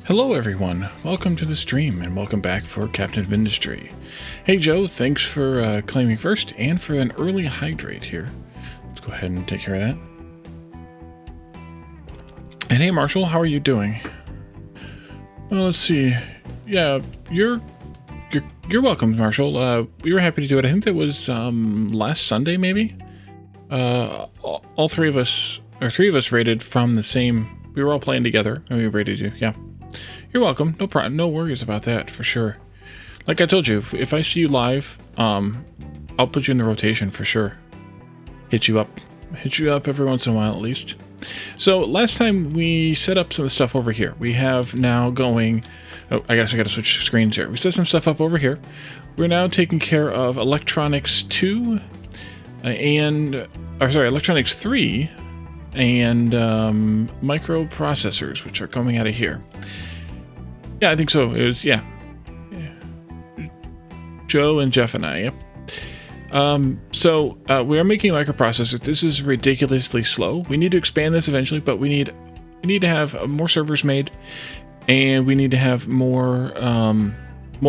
Hello everyone, welcome to the stream and welcome back for Captain of Industry. Hey Joe, thanks for claiming first and for an early hydrate here. Let's go ahead and take care of that. And hey Marshall, how are you doing? Well, let's see. Yeah, you're welcome, Marshall. We were happy to do it. I think that was last Sunday maybe. All three of us rated from the same. We were all playing together and we rated you. Yeah. You're welcome. No problem. No worries about that for sure. Like I told you, if I see you live, I'll put you in the rotation for sure. Hit you up every once in a while at least. So last time we set up some stuff over here. We have now going. Oh, I guess I got to switch screens here. We set some stuff up over here. We're now taking care of Electronics 2 Electronics 3 and microprocessors, which are coming out of here. Yeah, I think so. It was, yeah. Joe and Jeff and I, yep. So we are making microprocessors. This is ridiculously slow. We need to expand this eventually, but we need to have more servers made, and we need to have more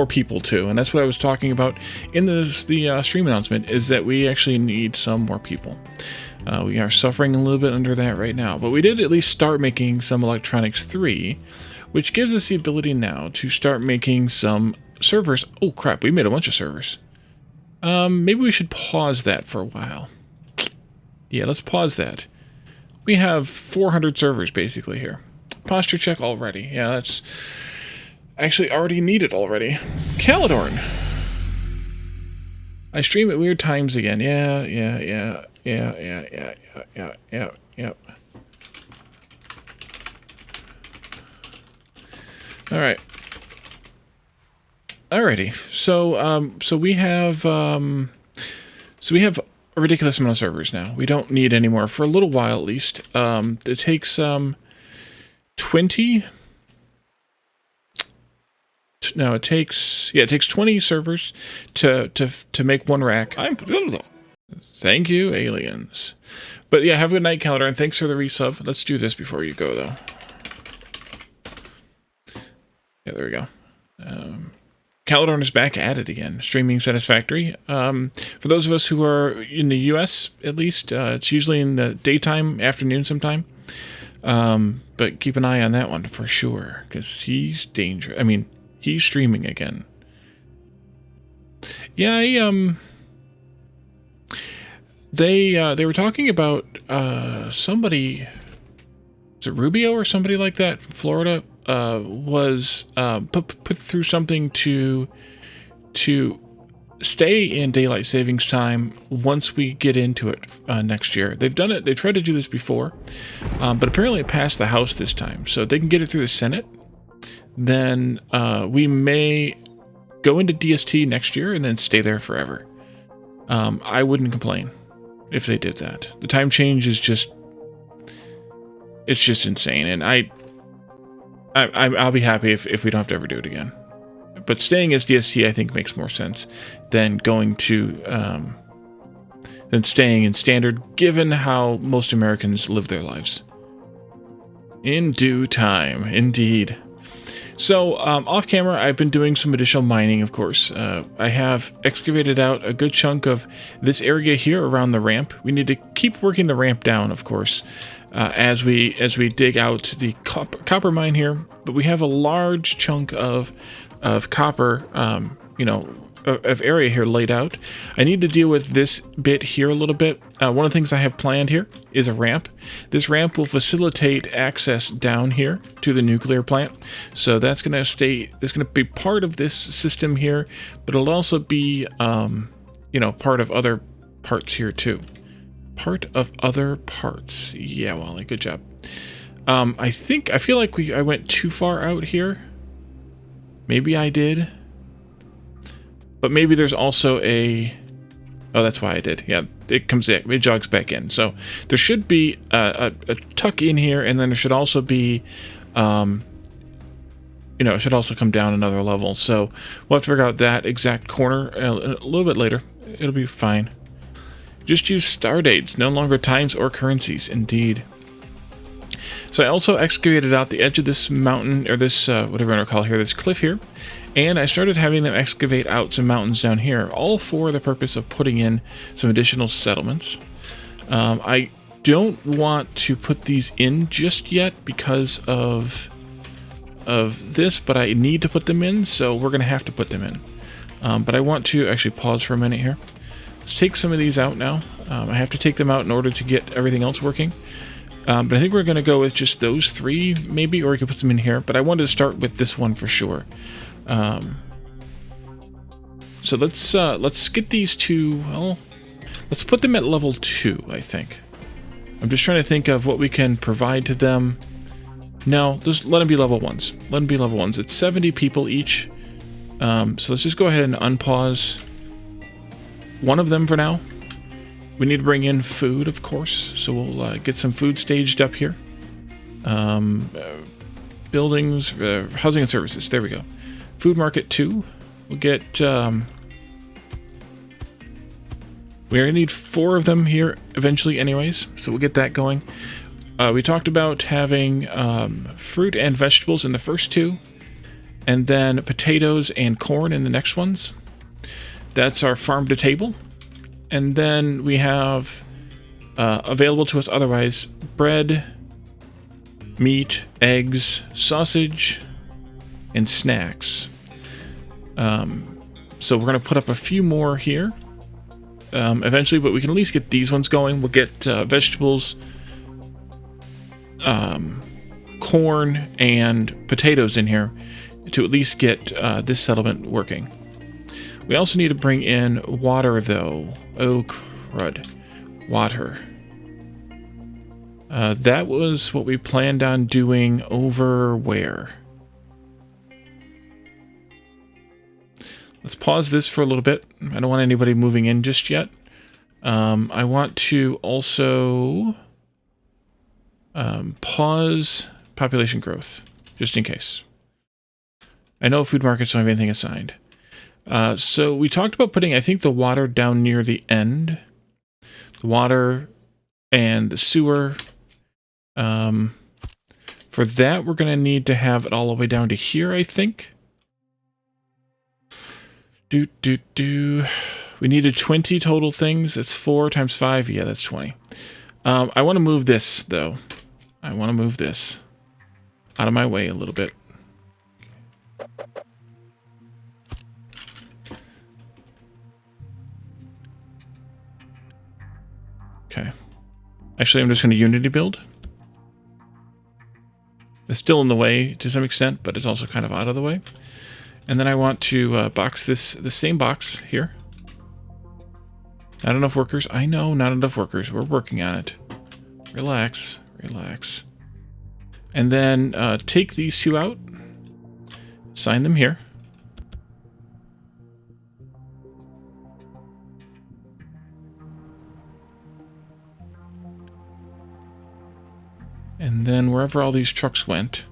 people too. And that's what I was talking about in the stream announcement, is that we actually need some more people. We are suffering a little bit under that right now, but we did at least start making some Electronics 3, which gives us the ability now to start making some servers. Oh crap, we made a bunch of servers. Maybe we should pause that for a while. Yeah, let's pause that. We have 400 servers basically here. Posture check already. Yeah, that's actually already needed already. Caledorn. I stream at weird times again. Yeah. All right. Alrighty. So we have a ridiculous amount of servers now. We don't need any more for a little while at least. It takes 20. No, it takes 20 servers to make one rack. Thank you, aliens. But yeah, have a good night, Calendar, and thanks for the resub. Let's do this before you go though. Yeah, there we go. Caledorn is back at it again. Streaming satisfactory. For those of us who are in the US, at least, it's usually in the daytime, afternoon sometime. But keep an eye on that one for sure, because he's dangerous. I mean, he's streaming again. Yeah, they were talking about somebody. Is it Rubio or somebody like that from Florida? Was put through something to stay in daylight savings time once we get into it next year. They've done it. They tried to do this before, but apparently it passed the House this time, so they can get it through the Senate. Then we may go into DST next year and then stay there forever. I wouldn't complain if they did that. The time change is just insane, and I'll be happy if we don't have to ever do it again. But staying as DST, I think, makes more sense than going to than staying in standard, given how most Americans live their lives. In due time, indeed. So off camera, I've been doing some additional mining, of course. I have excavated out a good chunk of this area here around the ramp. We need to keep working the ramp down, of course. As we dig out the copper mine here, but we have a large chunk of copper, of area here laid out. I need to deal with this bit here a little bit. One of the things I have planned here is a ramp. This ramp will facilitate access down here to the nuclear plant. So that's going to be part of this system here, but it'll also be, part of other parts here too. Part of other parts. Yeah, Wally, good job. I feel like I went too far out here. Maybe I did. But maybe there's also a... Oh, that's why I did. Yeah, it jogs back in. So there should be a tuck in here, and then there should also be, it should also come down another level. So we'll have to figure out that exact corner a little bit later. It'll be fine. Just use star dates, no longer times or currencies. Indeed. So I also excavated out the edge of this mountain, or this, whatever I want to call here, this cliff here. And I started having them excavate out some mountains down here, all for the purpose of putting in some additional settlements. I don't want to put these in just yet because of this, but I need to put them in, so we're going to have to put them in. But I want to actually pause for a minute here. Let's take some of these out now. I have to take them out in order to get everything else working. But I think we're going to go with just those 3, maybe, or we could put them in here. But I wanted to start with this one for sure. So let's get these to, well, let's put them at level 2, I think. I'm just trying to think of what we can provide to them. No, just let them be level 1s. Let them be level 1s. It's 70 people each. So let's just go ahead and unpause one of them for now. We need to bring in food, of course. So we'll get some food staged up here. Buildings, housing and services. There we go. Food market 2. We'll get... we're going to need 4 of them here eventually anyways. So we'll get that going. We talked about having fruit and vegetables in the first 2. And then potatoes and corn in the next ones. That's our farm to table. And then we have available to us otherwise bread, meat, eggs, sausage, and snacks. So we're going to put up a few more here eventually, but we can at least get these ones going. We'll get vegetables, corn, and potatoes in here to at least get this settlement working. We also need to bring in water, though. Oh, crud. Water. That was what we planned on doing over where? Let's pause this for a little bit. I don't want anybody moving in just yet. I want to also pause population growth, just in case. I know food markets don't have anything assigned. So we talked about putting, I think, the water down near the end. The water and the sewer. For that, we're going to need to have it all the way down to here, I think. We needed 20 total things. That's 4 times 5. Yeah, that's 20. I want to move this, though. I want to move this out of my way a little bit. Okay. Actually, I'm just going to Unity build. It's still in the way to some extent, but it's also kind of out of the way. And then I want to box the same box here. Not enough workers. I know, not enough workers. We're working on it. Relax, relax. And then take these 2 out. Sign them here. And then wherever all these trucks went.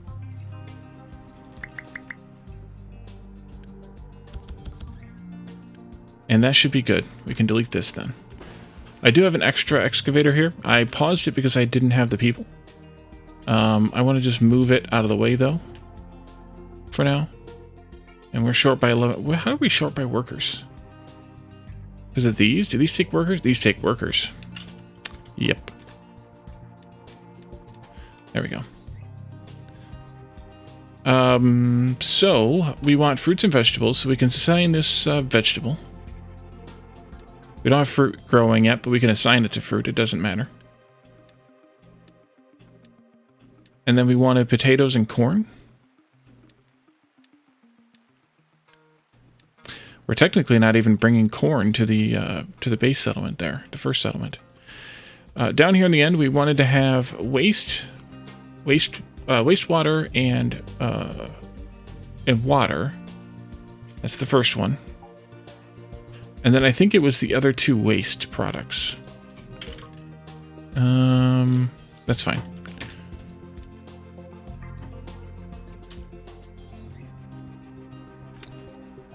And that should be good. We can delete this then. I do have an extra excavator here. I paused it because I didn't have the people. I want to just move it out of the way though. For now. And we're short by 11. How are we short by workers? Is it these? Do these take workers? These take workers. Yep. There we go. So we want fruits and vegetables, so we can assign this vegetable. We don't have fruit growing yet, but we can assign it to fruit. It doesn't matter. And then we wanted potatoes and corn. We're technically not even bringing corn to the base settlement there, the first settlement. Down here in the end, we wanted to have wastewater and water. That's the first one. And then I think it was the other 2 waste products. That's fine.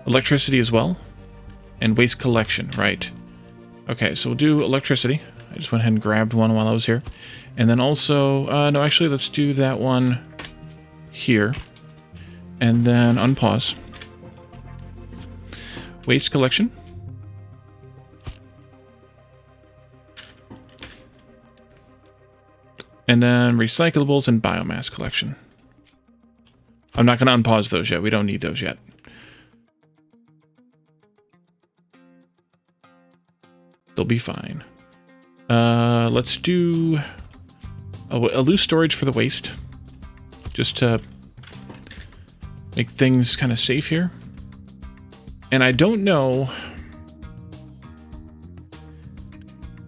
Electricity as well. And waste collection, right. Okay, so we'll do electricity. I just went ahead and grabbed one while I was here. And then also, no, actually, let's do that one here. And then unpause. Waste collection. And then recyclables and biomass collection. I'm not going to unpause those yet. We don't need those yet. They'll be fine. Let's do a loose storage for the waste. Just to make things kind of safe here. And I don't know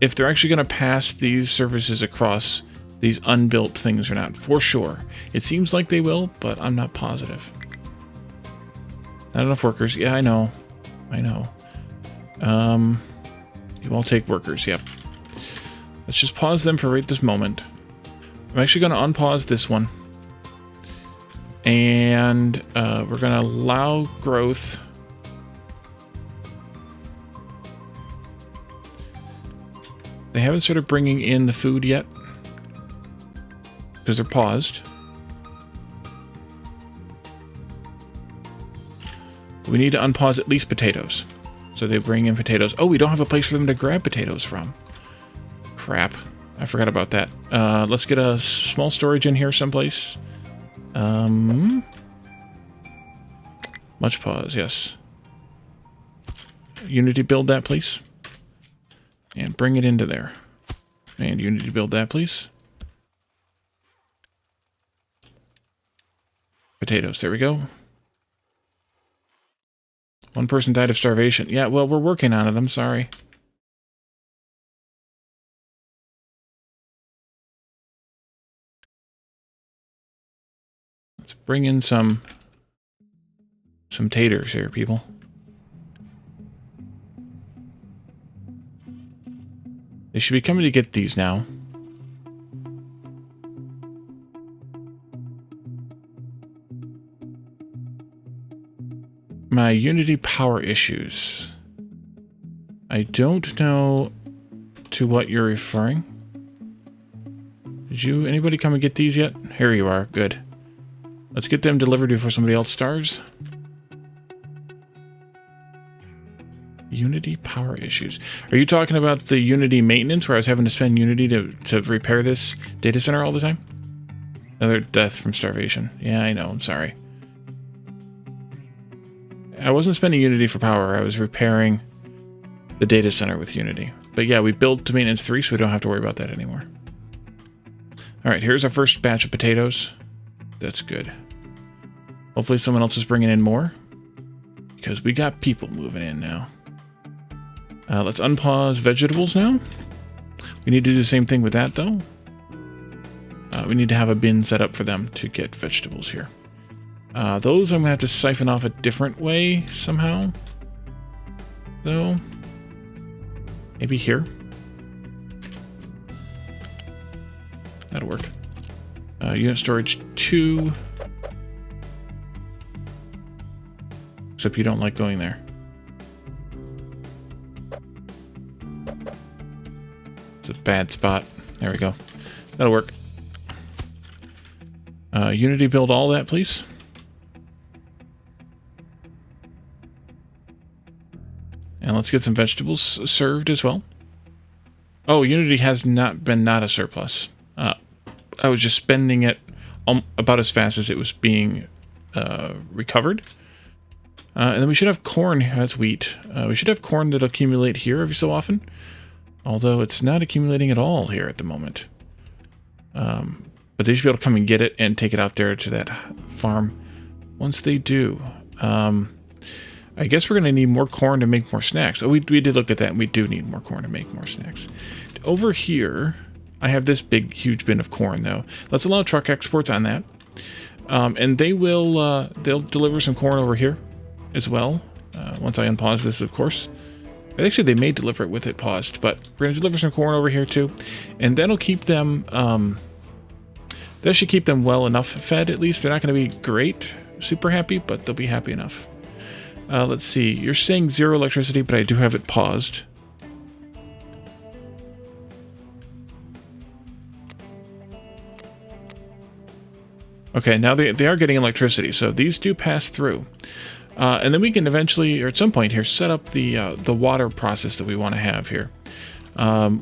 if they're actually going to pass these services across these unbuilt things or not, for sure. It seems like they will, but I'm not positive. Not enough workers. Yeah, I know. I know. You all take workers, yep. Let's just pause them for right this moment. I'm actually going to unpause this one. And we're going to allow growth. They haven't started bringing in the food yet. Because they're paused. We need to unpause at least potatoes. So they bring in potatoes. Oh, we don't have a place for them to grab potatoes from. Crap. I forgot about that. Let's get a small storage in here someplace. Much pause, yes. Unity build that, please. And bring it into there. And Unity build that, please. Potatoes, there we go. One person died of starvation. Yeah, well, we're working on it, I'm sorry. Let's bring in some taters here, people. They should be coming to get these now. My Unity power issues. I don't know to what you're referring. Did anybody come and get these yet? Here you are, good. Let's get them delivered before somebody else starves. Unity power issues. Are you talking about the Unity maintenance where I was having to spend Unity to repair this data center all the time? Another death from starvation. Yeah, I know, I'm sorry. I wasn't spending Unity for power, I was repairing the data center with Unity. But yeah, we built to maintenance 3, so we don't have to worry about that anymore. Alright, here's our first batch of potatoes. That's good. Hopefully someone else is bringing in more. Because we got people moving in now. Let's unpause vegetables now. We need to do the same thing with that, though. We need to have a bin set up for them to get vegetables here. Those I'm going to have to siphon off a different way somehow. Though. Maybe here. That'll work. Unit storage 2. Except you don't like going there. It's a bad spot. There we go. That'll work. Unity build all that, please. And let's get some vegetables served as well. Oh, Unity has not been a surplus. I was just spending it about as fast as it was being recovered. And then we should have corn. That's wheat. We should have corn that'll accumulate here every so often. Although it's not accumulating at all here at the moment. But they should be able to come and get it and take it out there to that farm once they do. I guess we're going to need more corn to make more snacks. Oh, we did look at that, and we do need more corn to make more snacks. Over here, I have this big, huge bin of corn, though. Let's allow truck exports on that. And they'll deliver some corn over here as well, once I unpause this, of course. Actually, they may deliver it with it paused, but we're going to deliver some corn over here, too. And that'll keep them, that should keep them well enough fed, at least. They're not going to be great, super happy, but they'll be happy enough. Let's see. You're saying 0 electricity, but I do have it paused. Okay, now they are getting electricity, so these do pass through. And then we can eventually, or at some point here, set up the water process that we want to have here.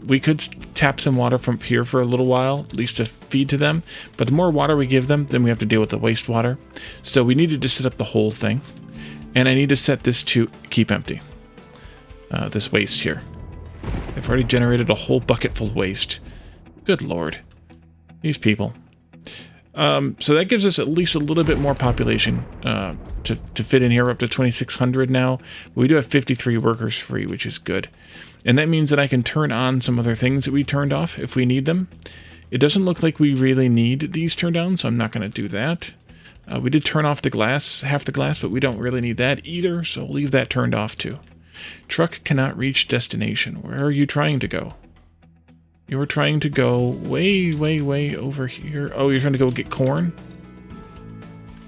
We could tap some water from here for a little while, at least to feed to them. But the more water we give them, then we have to deal with the wastewater. So we needed to set up the whole thing. And I need to set this to keep empty. This waste here. I've already generated a whole bucket full of waste. Good lord. These people. So that gives us at least a little bit more population to fit in here. We're up to 2,600 now. We do have 53 workers free, which is good. And that means that I can turn on some other things that we turned off if we need them. It doesn't look like we really need these turned on, so I'm not going to do that. We did turn off the glass, half the glass, but we don't really need that either, so we'll leave that turned off too. Truck cannot reach destination. Where are you trying to go? You were trying to go way, way, way over here. Oh, you're trying to go get corn?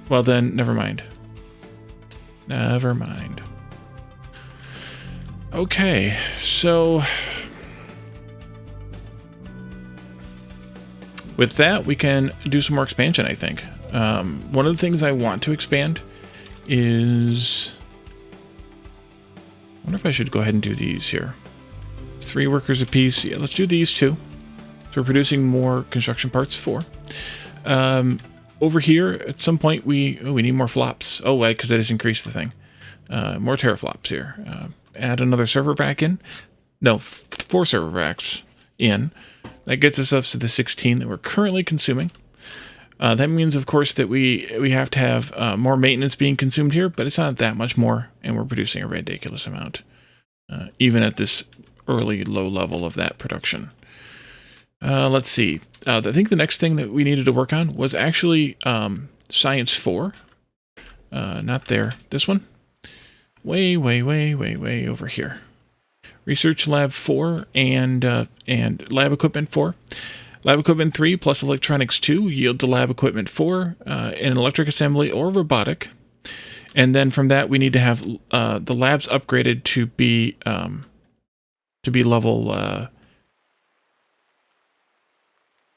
Well then, never mind. Never mind. Okay, so with that, we can do some more expansion, I think. One of the things I want to expand is... I wonder if I should go ahead and do these here. 3 workers apiece. Yeah, let's do these 2. So we're producing more construction parts 4. Over here, at some point, we need more flops. Oh, wait, because that has increased the thing. More teraflops here. Add another server rack in. No, 4 server racks in. That gets us up to the 16 that we're currently consuming. That means, of course, that we have to have more maintenance being consumed here, but it's not that much more, and we're producing a ridiculous amount, even at this early low level of that production. Let's see. I think the next thing that we needed to work on was actually Science 4. Not there. This one. Way, way, way, way, way over here. Research Lab 4 and Lab Equipment 4. Lab Equipment 3 plus Electronics 2 yield to Lab Equipment 4 in electric assembly or robotic. And then from that, we need to have the labs upgraded to be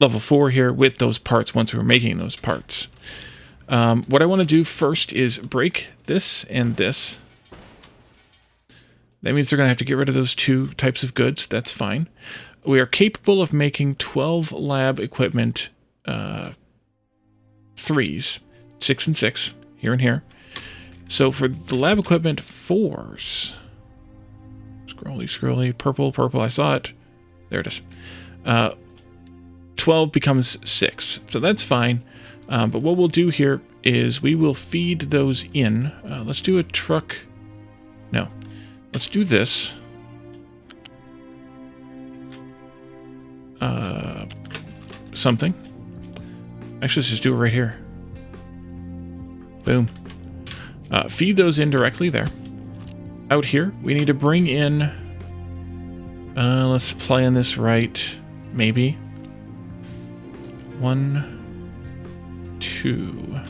level 4 here with those parts once we're making those parts. What I want to do first is break this and this. That means they're going to have to get rid of those 2 types of goods. That's fine. We are capable of making 12 lab equipment 3s, 6 and 6, here and here. So for the lab equipment 4s, scrolly, purple, I saw it. There it is. 12 becomes 6, so that's fine. But what we'll do here is we will feed those in. Let's do a truck. No, let's do this. Something. Actually, let's just do it right here. Boom. Feed those in directly there. Out here, we need to bring in... let's plan this right. Maybe. 1, 2.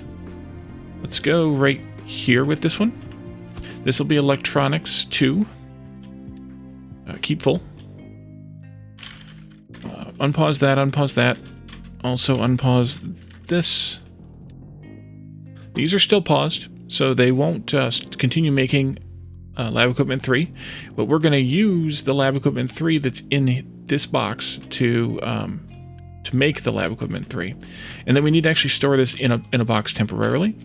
Let's go right here with this one. This will be Electronics 2. Keep full. Unpause that. Also unpause this. These are still paused, so they won't continue making Lab Equipment 3. But we're going to use the Lab Equipment 3 that's in this box to make the Lab Equipment 3. And then we need to actually store this in a box temporarily.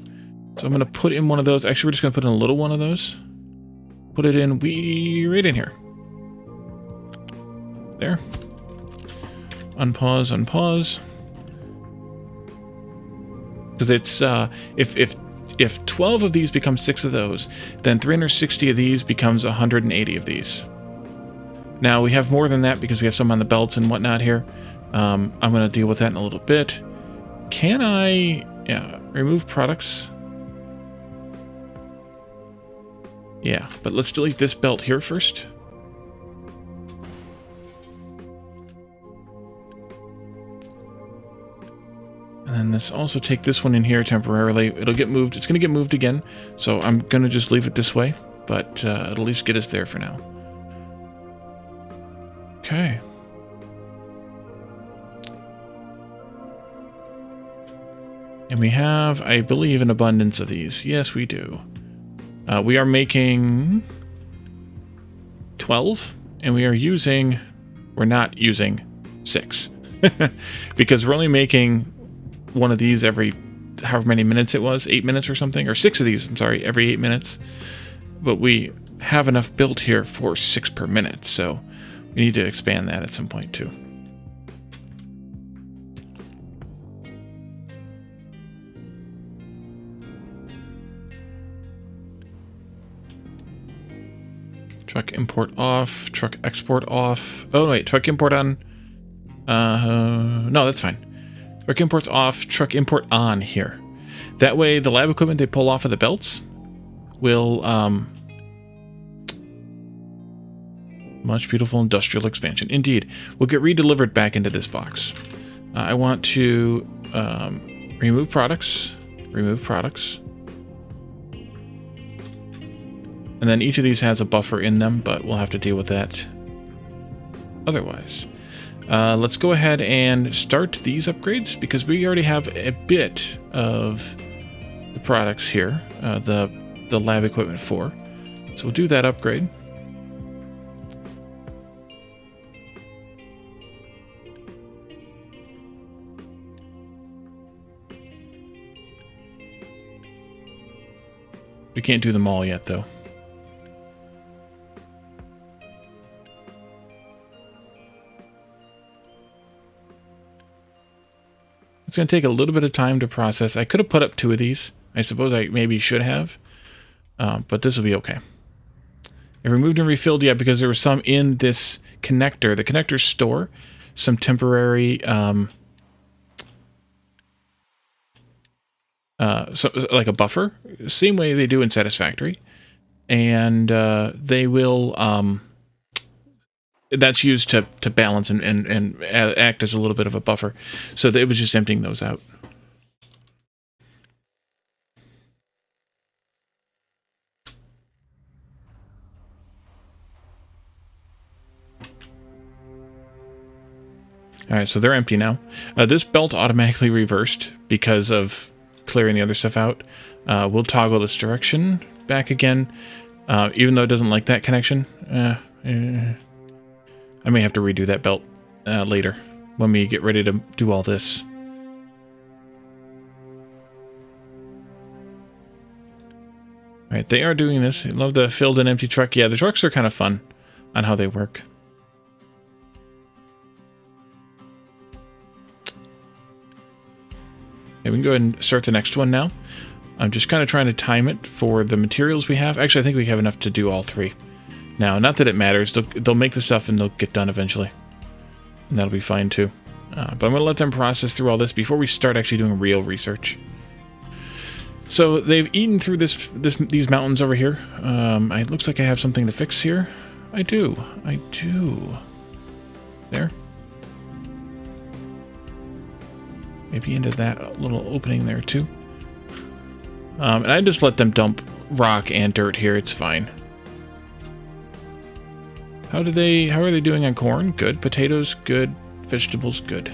So I'm going to put in one of those. Actually, we're just going to put in a little one of those. Put it in right in here. There. Unpause. Because it's if 12 of these become 6 of those, then 360 of these becomes 180 of these. Now we have more than that because we have some on the belts and whatnot here. I'm going to deal with that in a little bit. Can I remove products? Yeah, but let's delete this belt here first. And then let's also take this one in here temporarily. It'll get moved. It's going to get moved again. So I'm going to just leave it this way. But it'll at least get us there for now. Okay. And we have, I believe, an abundance of these. Yes, we do. We are making 12, and we are using, we're not using 6. Because we're only making one of these every however many minutes it was, 8 minutes or something, or 6 of these, I'm sorry, every 8 minutes. But we have enough built here for 6 per minute, so we need to expand that at some point too. Truck import off, truck export off. Oh wait, truck import on. No, that's fine. Truck import's off, truck import on here. That way the lab equipment they pull off of the belts will, much beautiful industrial expansion. Indeed, will get redelivered back into this box. I want to remove products, and then each of these has a buffer in them, but we'll have to deal with that otherwise. Let's go ahead and start these upgrades because we already have a bit of the products here, the lab equipment for. So we'll do that upgrade. We can't do them all yet, though. It's going to take a little bit of time to process. I could have put up 2 of these. I suppose I maybe should have, but this will be okay. I removed and refilled, yeah, because there was some in this connector. The connector store some temporary, so, like a buffer, same way they do in Satisfactory, and they will. That's used to balance and act as a little bit of a buffer. So it was just emptying those out. All right, so they're empty now. This belt automatically reversed because of clearing the other stuff out. We'll toggle this direction back again, even though it doesn't like that connection. I may have to redo that belt later when we get ready to do all this. All right, they are doing this. I love the filled and empty truck. Yeah, the trucks are kind of fun on how they work. Okay, we can go ahead and start the next one now. I'm just kind of trying to time it for the materials we have. Actually, I think we have enough to do all 3. Now, not that it matters. They'll make the stuff and they'll get done eventually. And that'll be fine too. But I'm going to let them process through all this before we start actually doing real research. So they've eaten through these mountains over here. It looks like I have something to fix here. I do. There. Maybe into that little opening there too. And I just let them dump rock and dirt here. It's fine. How are they doing on corn? Good. Potatoes, good. Vegetables, good.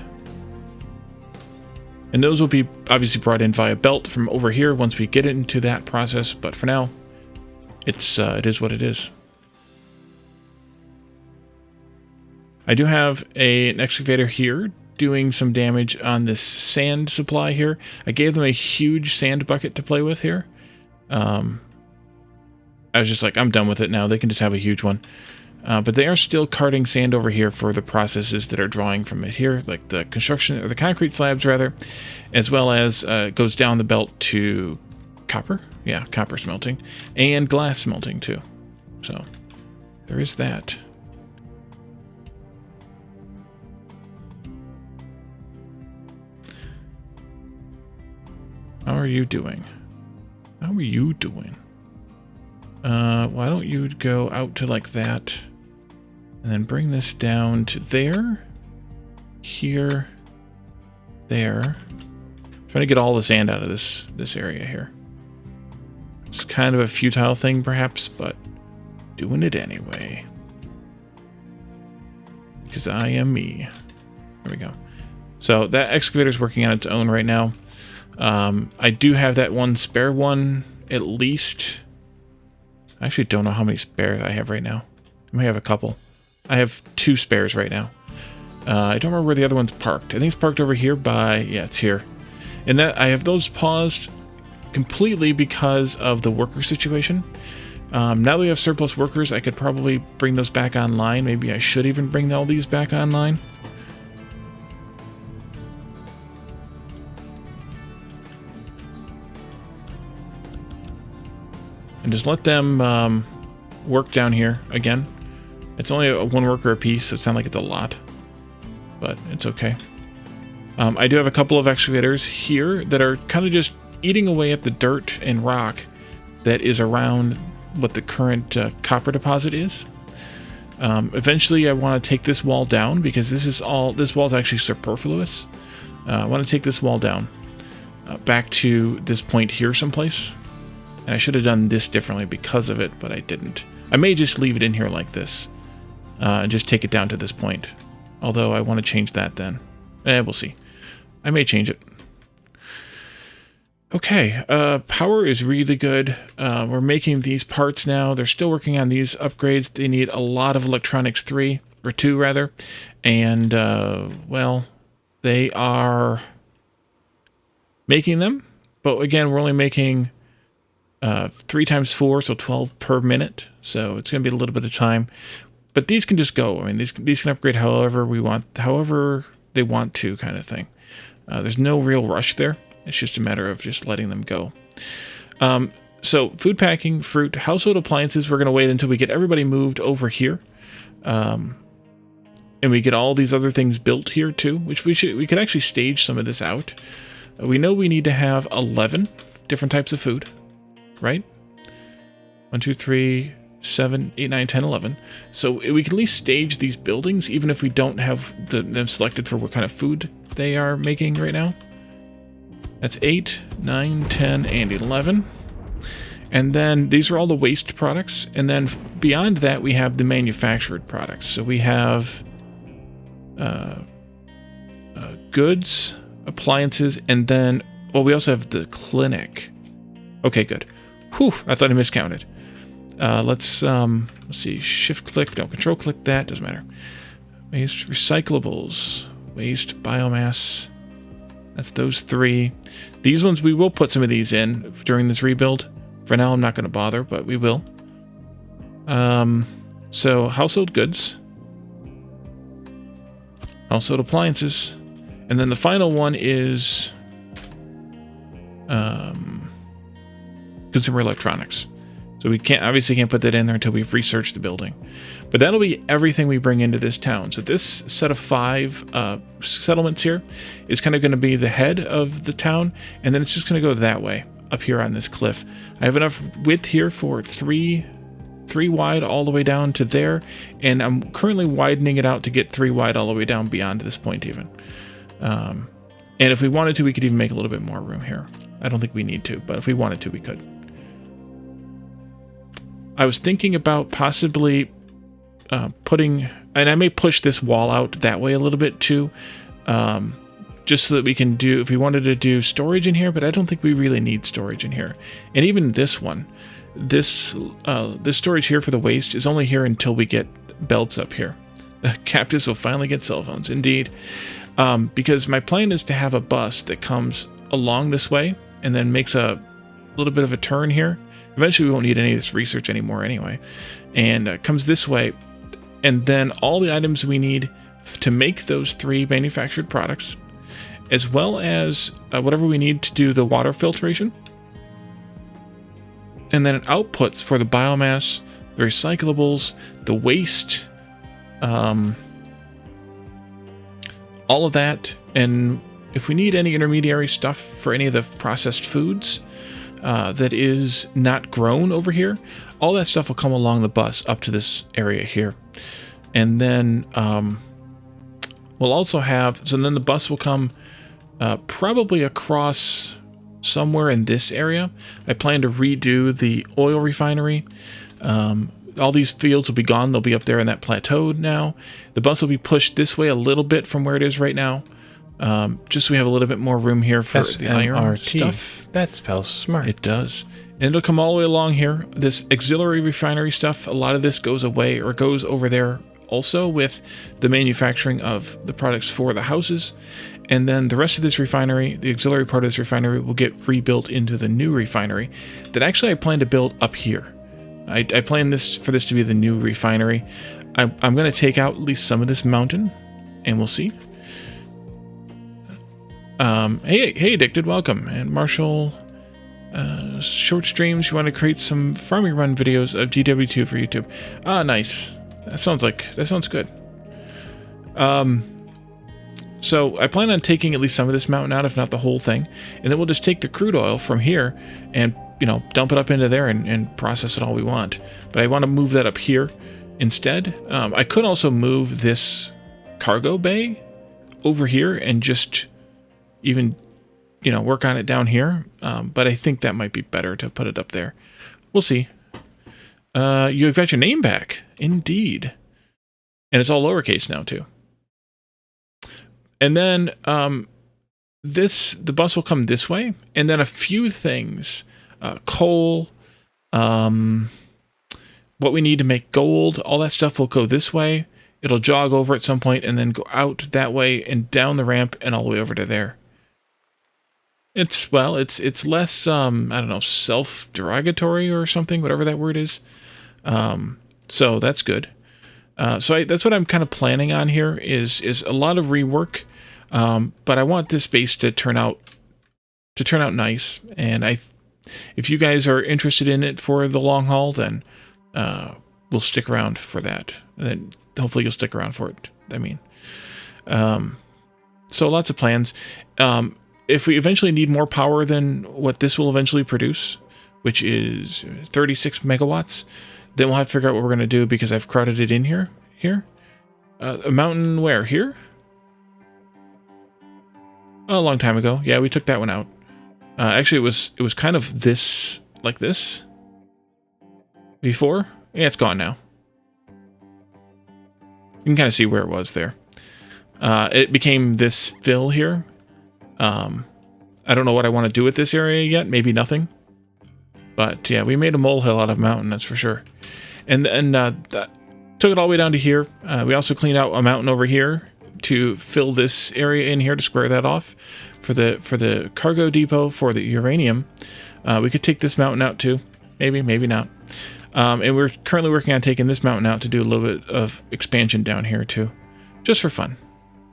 And those will be obviously brought in via belt from over here once we get into that process. But for now, it is what it is. I do have an excavator here doing some damage on this sand supply here. I gave them a huge sand bucket to play with here. I was just like, I'm done with it now. They can just have a huge one. But they are still carting sand over here for the processes that are drawing from it here, like the construction, or the concrete slabs rather, as well as goes down the belt to copper. Yeah, copper smelting and glass smelting too. So there is that. How are you doing? How are you doing? Why don't you go out to like that? And then bring this down to there, here, there. Trying to get all the sand out of this area here. It's kind of a futile thing, perhaps, but doing it anyway. Because I am me. There we go. So that excavator's working on its own right now. I do have that one spare one, at least. I actually don't know how many spares I have right now. I may have a couple. I have 2 spares right now. I don't remember where the other one's parked. I think it's parked over here by... Yeah, it's here. And that I have those paused completely because of the worker situation. Now that we have surplus workers, I could probably bring those back online. Maybe I should even bring all these back online. And just let them work down here again. It's only 1 worker a piece, so it's not like it's a lot. But it's okay. I do have a couple of excavators here that are kind of just eating away at the dirt and rock that is around what the current copper deposit is. Eventually I want to take this wall down because this wall is actually superfluous. I want to take this wall down back to this point here someplace. And I should have done this differently because of it, but I didn't. I may just leave it in here like this and just take it down to this point. Although I want to change that then. We'll see. I may change it. Okay, power is really good. We're making these parts now. They're still working on these upgrades. They need a lot of electronics 2 rather. And, well, they are making them. But again, we're only making 3 times 4, so 12 per minute. So it's going to be a little bit of time. But these can just go. I mean, these can upgrade however we want, however they want to, kind of thing. There's no real rush there. It's just a matter of just letting them go. So food packing, fruit, household appliances, we're going to wait until we get everybody moved over here. And we get all these other things built here too, which we could actually stage some of this out. We know we need to have 11 different types of food, right? 1, 2, 3, 7, 8, 9, 10, 11. So we can at least stage these buildings, even if we don't have them selected for what kind of food they are making right now. That's 8, 9, 10, and 11. And then these are all the waste products. And then beyond that, we have the manufactured products. So we have goods, appliances, and then, well, we also have the clinic. Okay, good. Whew, I thought I miscounted. Let's see, shift click, no, control click that, doesn't matter. Waste recyclables, waste biomass, that's those 3. These ones, we will put some of these in during this rebuild. For now, I'm not going to bother, but we will. So, household goods, household appliances, and then the final one is consumer electronics. So we obviously can't put that in there until we've researched the building. But that'll be everything we bring into this town. So this set of 5 settlements here is kind of going to be the head of the town, and then it's just going to go that way, up here on this cliff. I have enough width here for 3 wide all the way down to there, and I'm currently widening it out to get 3 wide all the way down beyond this point even. And if we wanted to, we could even make a little bit more room here. I don't think we need to, but if we wanted to, we could. I was thinking about possibly putting, and I may push this wall out that way a little bit too, just so that we can do, if we wanted to do storage in here, but I don't think we really need storage in here. And even this one, this storage here for the waste is only here until we get belts up here. Captives will finally get cell phones, indeed. Because my plan is to have a bus that comes along this way and then makes a little bit of a turn here. Eventually we won't need any of this research anymore anyway. And comes this way, and then all the items we need to make those 3 manufactured products, as well as whatever we need to do the water filtration. And then outputs for the biomass, the recyclables, the waste, all of that. And if we need any intermediary stuff for any of the processed foods that is not grown over here, all that stuff will come along the bus up to this area here. And then we'll also have, so then the bus will come probably across somewhere in this area. I plan to redo the oil refinery. All these fields will be gone. They'll be up there in that plateau now. The bus will be pushed this way a little bit from where it is right now. just so we have a little bit more room here for the iron stuff. That spells smart. It does. And it'll come all the way along here. This auxiliary refinery stuff, a lot of this goes away or goes over there also with the manufacturing of the products for the houses. And then the rest of this refinery, the auxiliary part of this refinery, will get rebuilt into the new refinery that actually I plan to build up here. I plan for this to be the new refinery. I'm going to take out at least some of this mountain, and we'll see. Hey, Addicted, welcome. And Marshall, short streams, you want to create some farming run videos of GW2 for YouTube. Ah, nice. That sounds good. So I plan on taking at least some of this mountain out, if not the whole thing, and then we'll just take the crude oil from here and, you know, dump it up into there and process it all we want. But I want to move that up here instead. I could also move this cargo bay over here and just even, you know, work on it down here. But I think that might be better to put it up there. We'll see. You've got your name back. Indeed. And it's all lowercase now, too. And then the bus will come this way. And then a few things. Coal, what we need to make gold, all that stuff will go this way. It'll jog over at some point and then go out that way and down the ramp and all the way over to there. It's less, I don't know, self-derogatory or something, whatever that word is. So that's good. So that's what I'm kind of planning on here is a lot of rework. But I want this base to turn out nice. And if you guys are interested in it for the long haul, then, we'll stick around for that. And then hopefully you'll stick around for it. I mean, so lots of plans. If we eventually need more power than what this will eventually produce, which is 36 megawatts, then we'll have to figure out what we're going to do because I've crowded it in here. A mountain where? Here? Oh, a long time ago. Yeah, we took that one out. Actually, it was kind of this, like this. Before. Yeah, it's gone now. You can kind of see where it was there. It became this fill here. I don't know what I want to do with this area yet. Maybe nothing. But yeah, we made a molehill out of a mountain, that's for sure. And then took it all the way down to here. We also cleaned out a mountain over here to fill this area in here to square that off for the cargo depot for the uranium. We could take this mountain out too. Maybe not. And we're currently working on taking this mountain out to do a little bit of expansion down here too. Just for fun.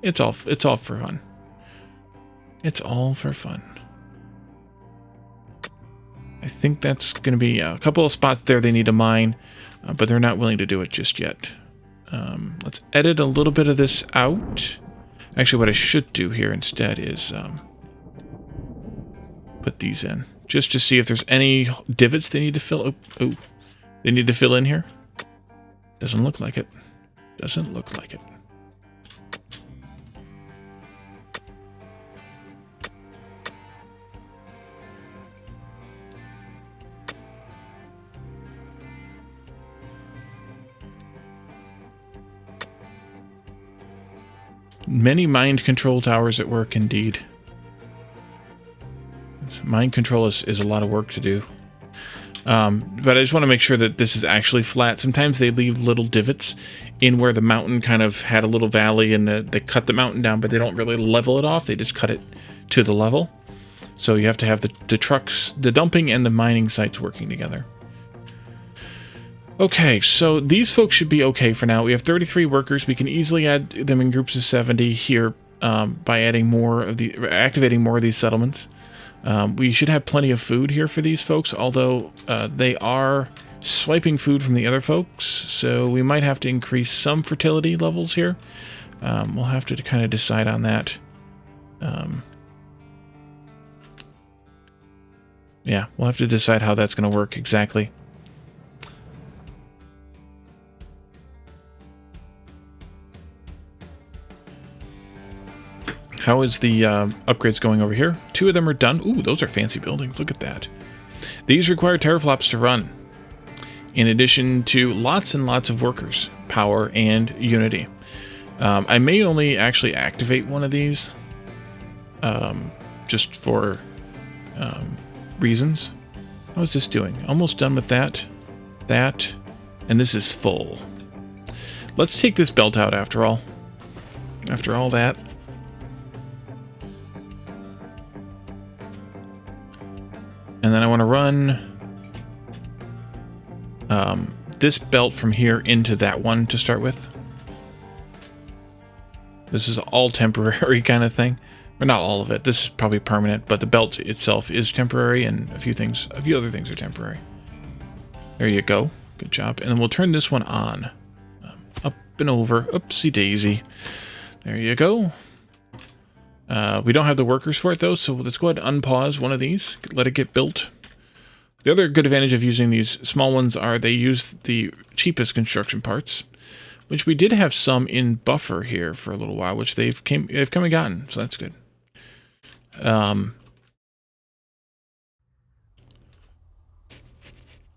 It's all for fun. It's all for fun. I think that's going to be a couple of spots there they need to mine, but they're not willing to do it just yet. Let's edit a little bit of this out. Actually, what I should do here instead is put these in, just to see if there's any divots they need to fill. Oh, they need to fill in here. Doesn't look like it. Doesn't look like it. Many mind control towers at work, indeed. Mind control is a lot of work to do. But I just want to make sure that this is actually flat. Sometimes they leave little divots in where the mountain kind of had a little valley and they cut the mountain down, but they don't really level it off. They just cut it to the level. So you have to have the trucks, the dumping and the mining sites working together. Okay, so these folks should be okay for now. We have 33 workers. We can easily add them in groups of 70 here by adding activating more of these settlements. We should have plenty of food here for these folks, although they are swiping food from the other folks, so we might have to increase some fertility levels here. We'll have to kind of decide on that. Yeah, we'll have to decide how that's going to work exactly. How is the upgrades going over here? 2 of them are done. Ooh, those are fancy buildings. Look at that. These require teraflops to run, in addition to lots and lots of workers, power, and unity. I may only actually activate one of these. just for reasons. How is this doing? Almost done with that, and this is full. Let's take this belt out after all. After all that. And then I want to run this belt from here into that one to start with. This is all temporary kind of thing. Or not all of it. This is probably permanent, but the belt itself is temporary, and a few other things are temporary. There you go. Good job. And then we'll turn this one on. Up and over. Oopsie daisy. There you go. We don't have the workers for it though, so let's go ahead and unpause one of these. Let it get built. The other good advantage of using these small ones are they use the cheapest construction parts, which we did have some in buffer here for a little while, which they've come and gotten, so that's good.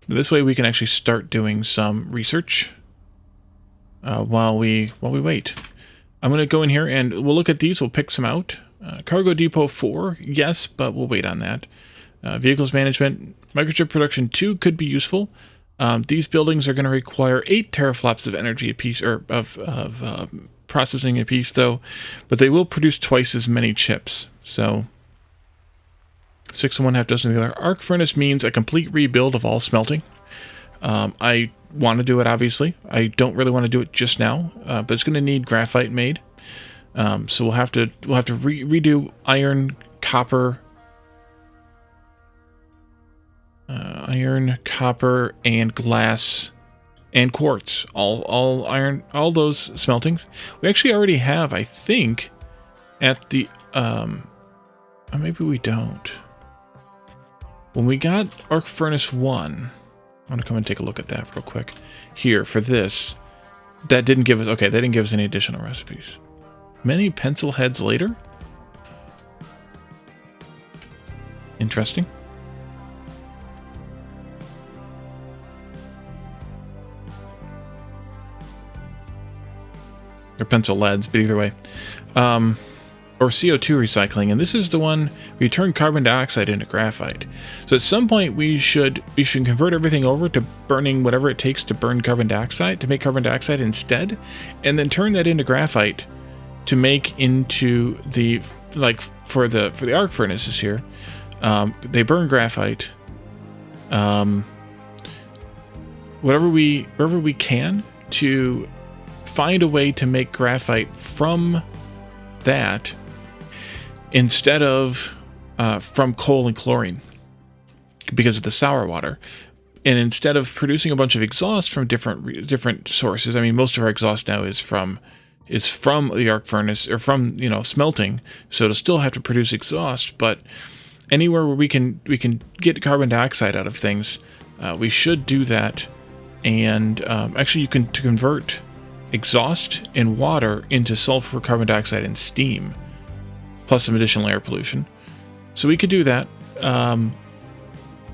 This way we can actually start doing some research while we wait. I'm going to go in here and we'll look at these. We'll pick some out. Cargo Depot 4, yes, but we'll wait on that. Vehicles Management, Microchip Production 2 could be useful. These buildings are going to require 8 teraflops of energy apiece, or of processing apiece, though, but they will produce twice as many chips. So 6 and 1/2 dozen of the other. Arc furnace means a complete rebuild of all smelting. I want to do it, obviously. I don't really want to do it just now, but it's going to need graphite made. So we'll have to redo iron, copper, and glass, and quartz. All iron, all those smeltings. We actually already have, I think, at the or maybe we don't. When we got Arc Furnace 1, I want to come and take a look at that real quick. Here, for this, that didn't give us, okay, they didn't give us any additional recipes. Many pencil heads later? Interesting. Or pencil leads, but either way. Or CO2 recycling, and this is the one we turn carbon dioxide into graphite. So at some point we should convert everything over to burning whatever it takes to burn carbon dioxide, to make carbon dioxide instead, and then turn that into graphite to make into the, like for the arc furnaces here. They burn graphite. Wherever we can to find a way to make graphite from that, instead of from coal and chlorine, because of the sour water. And instead of producing a bunch of exhaust from different sources, I mean, most of our exhaust now is from the arc furnace, or from, smelting, so it'll still have to produce exhaust. But anywhere where we can get carbon dioxide out of things, we should do that. And actually, you can convert exhaust and water into sulfur, carbon dioxide, and steam, plus some additional air pollution. So we could do that.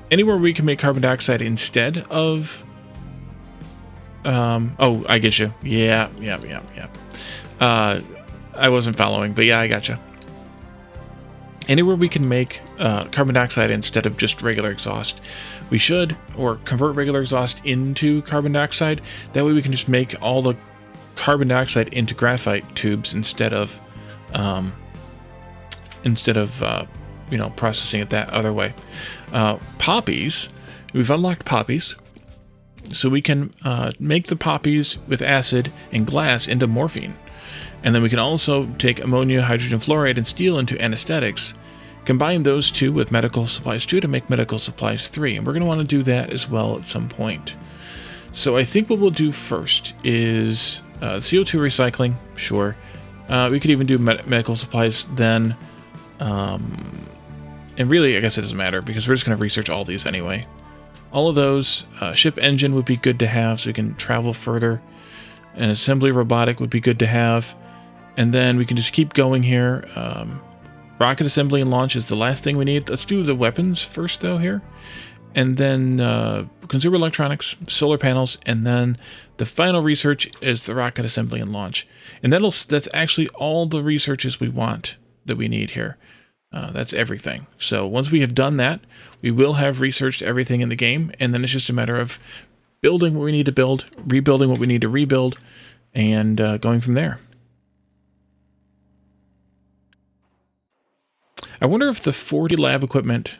Anywhere we can make carbon dioxide instead of... oh, I get you. Yeah. I wasn't following, but yeah, I gotcha. Anywhere we can make carbon dioxide instead of just regular exhaust, we should, or convert regular exhaust into carbon dioxide. That way we can just make all the carbon dioxide into graphite tubes instead of processing it that other way. Poppies, we've unlocked poppies, so we can make the poppies with acid and glass into morphine. And then we can also take ammonia, hydrogen fluoride, and steel into anesthetics, combine those two with medical supplies 2 to make medical supplies 3. And we're going to want to do that as well at some point. So I think what we'll do first is CO2 recycling, sure. We could even do medical supplies then. And really, I guess it doesn't matter, because we're just going to research all these anyway. All of those. Ship engine would be good to have so we can travel further. An assembly robotic would be good to have. And then we can just keep going here. Rocket assembly and launch is the last thing we need. Let's do the weapons first, though, here. And then consumer electronics, solar panels, and then the final research is the rocket assembly and launch. And that's actually all the researches we want that we need here. That's everything. So once we have done that, we will have researched everything in the game, and then it's just a matter of building what we need to build, rebuilding what we need to rebuild, and going from there. I wonder if the 40 lab equipment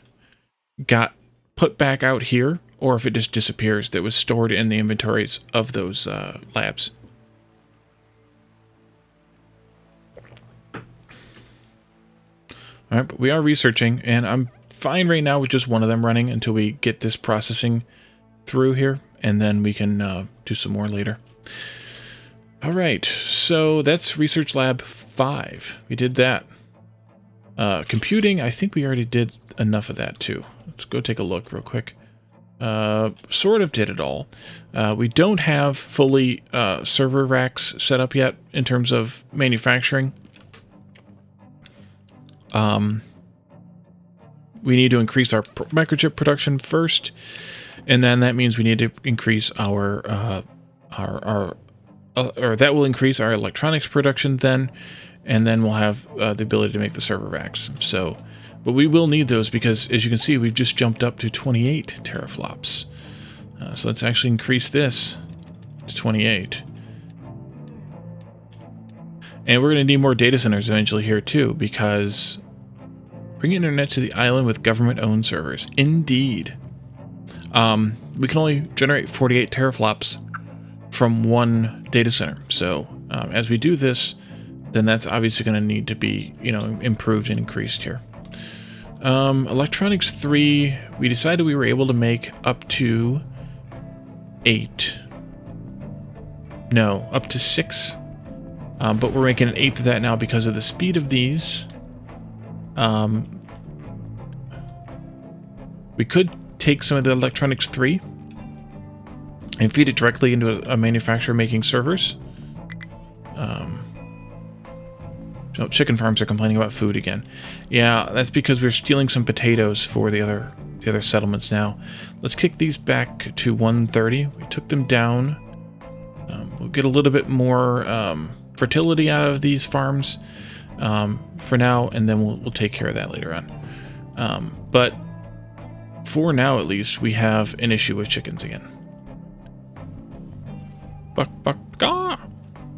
got put back out here, or if it just disappears that was stored in the inventories of those labs. All right, but we are researching, and I'm fine right now with just one of them running until we get this processing through here, and then we can do some more later. All right, so that's Research Lab 5. We did that. Computing, I think we already did enough of that too. Let's go take a look real quick. Sort of did it all. We don't have fully server racks set up yet in terms of manufacturing. We need to increase our microchip production first, and then that means we need to increase or that will increase our electronics production then, and then we'll have the ability to make the server racks. So, but we will need those because, as you can see, we've just jumped up to 28 teraflops. So let's actually increase this to 28. And we're going to need more data centers eventually here too, because bring internet to the island with government-owned servers. Indeed. We can only generate 48 teraflops from one data center. So as we do this, then that's obviously going to need to be, improved and increased here. Electronics 3, we decided we were able to make up to 8. No, up to 6. But we're making an 1/8 of that now because of the speed of these. We could take some of the Electronics 3 and feed it directly into a manufacturer making servers. So chicken farms are complaining about food again. Yeah, that's because we're stealing some potatoes for the other settlements now. Let's kick these back to 130. We took them down. We'll get a little bit more fertility out of these farms for now, and then we'll take care of that later on. But for now, at least, we have an issue with chickens again. Buck, buck, ah!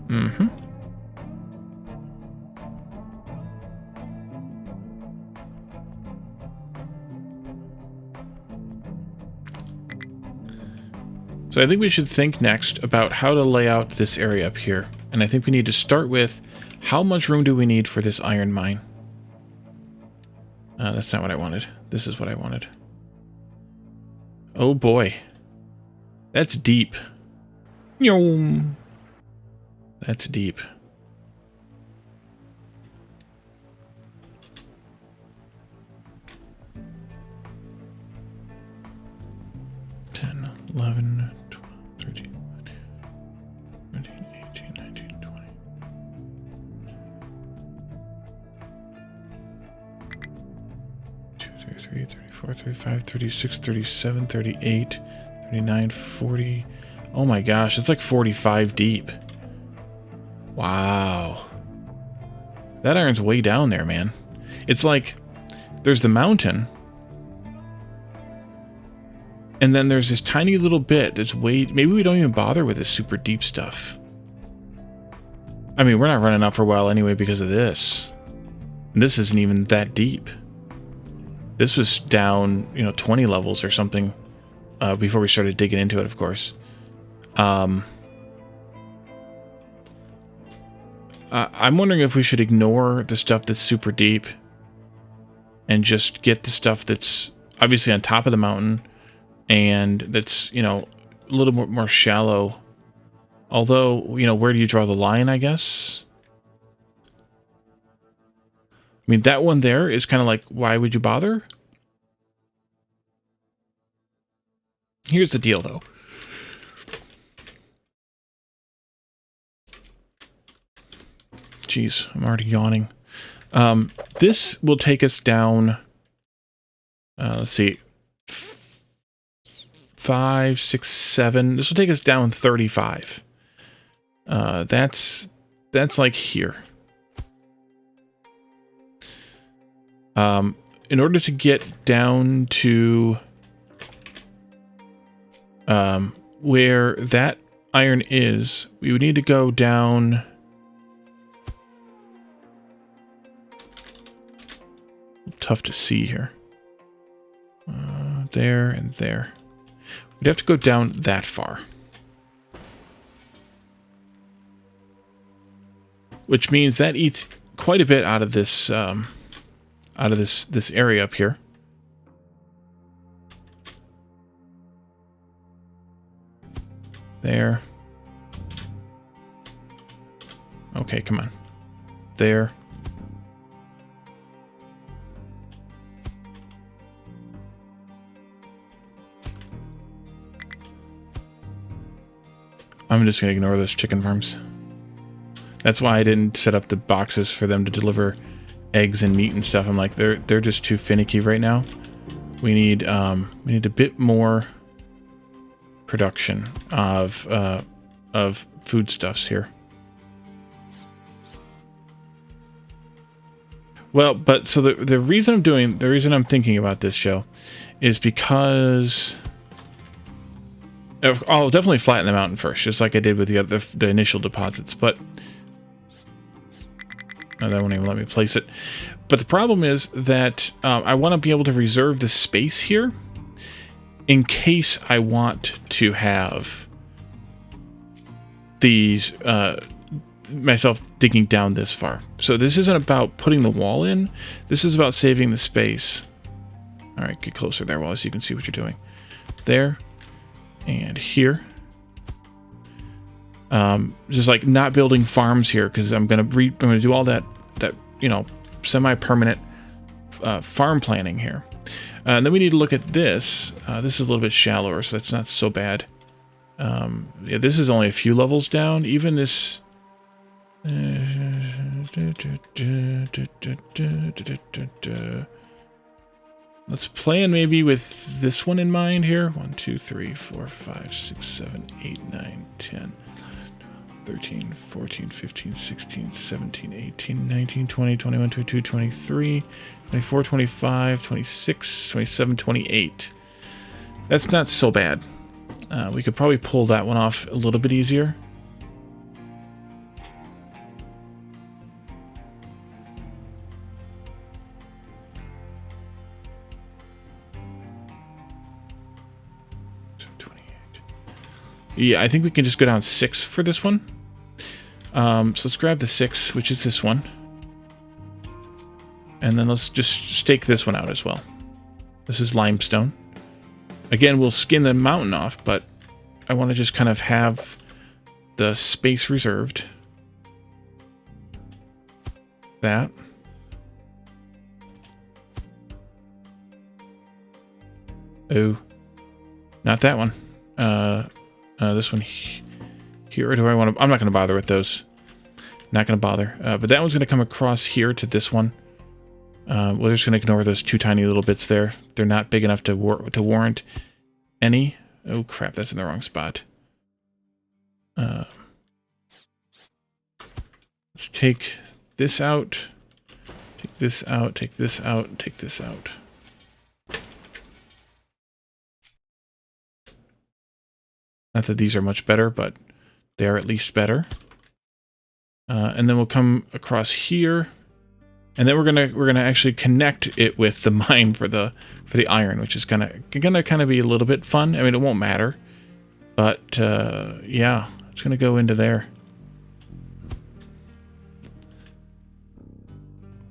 Mm-hmm. So I think we should think next about how to lay out this area up here. And I think we need to start with how much room do we need for this iron mine? That's not what I wanted. This is what I wanted. Oh boy. That's deep. That's deep. $10, $11, $12, $13, $17, $18, $19, $20. 33, 34, 35, 36, 37, 38, 39, 40. Oh my gosh, it's like 45 deep. Wow. That iron's way down there, man. It's like there's the mountain, and then there's this tiny little bit that's maybe we don't even bother with this super deep stuff. I mean, we're not running out for a while anyway because of this. And this isn't even that deep. This was down, 20 levels or something before we started digging into it, of course. I'm wondering if we should ignore the stuff that's super deep and just get the stuff that's obviously on top of the mountain and that's, a little more shallow. Although, where do you draw the line, I guess? I mean, that one there is kind of like, why would you bother? Here's the deal, though. Jeez, I'm already yawning. This will take us down, let's see, 5, 6, 7. This will take us down 35. That's like here. In order to get down to where that iron is, we would need to go down. Tough to see here. There and there. We'd have to go down that far. Which means that eats quite a bit out of this this area up here. There. Okay, come on. There. I'm just going to ignore those chicken farms. That's why I didn't set up the boxes for them to deliver eggs and meat and stuff. I'm like, they're just too finicky right now. We need a bit more production of foodstuffs here. Well, but so the reason I'm thinking about this, Joe, is because I'll definitely flatten the mountain first, just like I did with the initial deposits, but that won't even let me place it. But the problem is that I want to be able to reserve the space here in case I want to have these myself digging down this far. So this isn't about putting the wall in. This is about saving the space. All right, get closer there, Wallace. You can see what you're doing. There. And here, just like not building farms here because I'm gonna do all that semi-permanent farm planning here. And then we need to look at this. This is a little bit shallower, so that's not so bad. Yeah, this is only a few levels down. Even this. Let's plan maybe with this one in mind here. 1, 2, 3, 4, 5, 6, 7, 8, 9, 10, 13, 14, 15, 16, 17, 18, 19, 20, 21, 22, 23, 24, 25, 26, 27, 28. That's not so bad. We could probably pull that one off a little bit easier. Yeah, I think we can just go down 6 for this one. So let's grab the 6, which is this one. And then let's just stake this one out as well. This is limestone. Again, we'll skin the mountain off, but I want to just kind of have the space reserved. That. Oh. Not that one. This one here, or do I want to? I'm not going to bother with those. Not going to bother. But that one's going to come across here to this one. We're just going to ignore those 2 tiny little bits there. They're not big enough to warrant any. Oh crap, that's in the wrong spot. Let's take this out. Take this out. Take this out. Take this out. Not that these are much better, but they are at least better. And then we'll come across here, and then we're gonna actually connect it with the mine for the iron, which is gonna kind of be a little bit fun. I mean, it won't matter, but yeah, it's gonna go into there.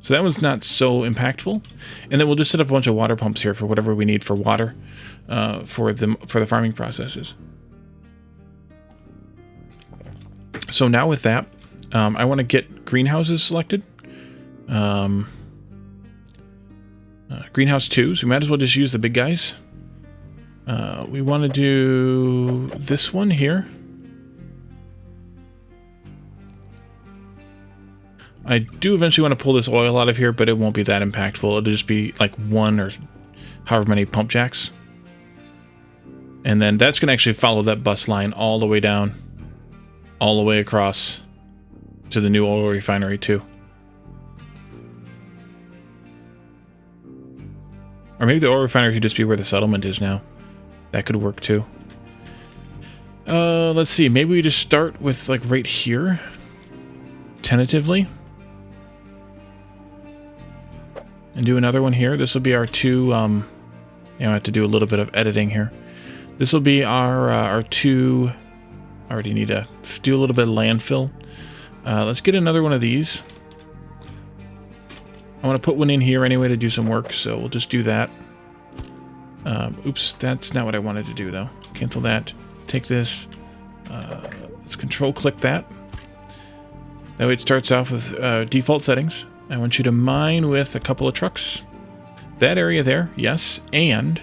So that one's not so impactful, and then we'll just set up a bunch of water pumps here for whatever we need for water for the farming processes. So now with that, I want to get greenhouses selected. Greenhouse 2, so we might as well just use the big guys. We want to do this one here. I do eventually want to pull this oil out of here, but it won't be that impactful. It'll just be like 1 or however many pump jacks. And then that's going to actually follow that bus line all the way down. All the way across to the new oil refinery too. Or maybe the oil refinery could just be where the settlement is now. That could work too. Let's see. Maybe we just start with like right here. Tentatively. And do another one here. This will be our two, I have to do a little bit of editing here. This will be our two, I already need to do a little bit of landfill. Let's get another one of these. I want to put one in here anyway to do some work, so we'll just do that. Oops, that's not what I wanted to do though. Cancel that. Take this. Let's control click that. That way it starts off with default settings. I want you to mine with a couple of trucks. That area there, yes. And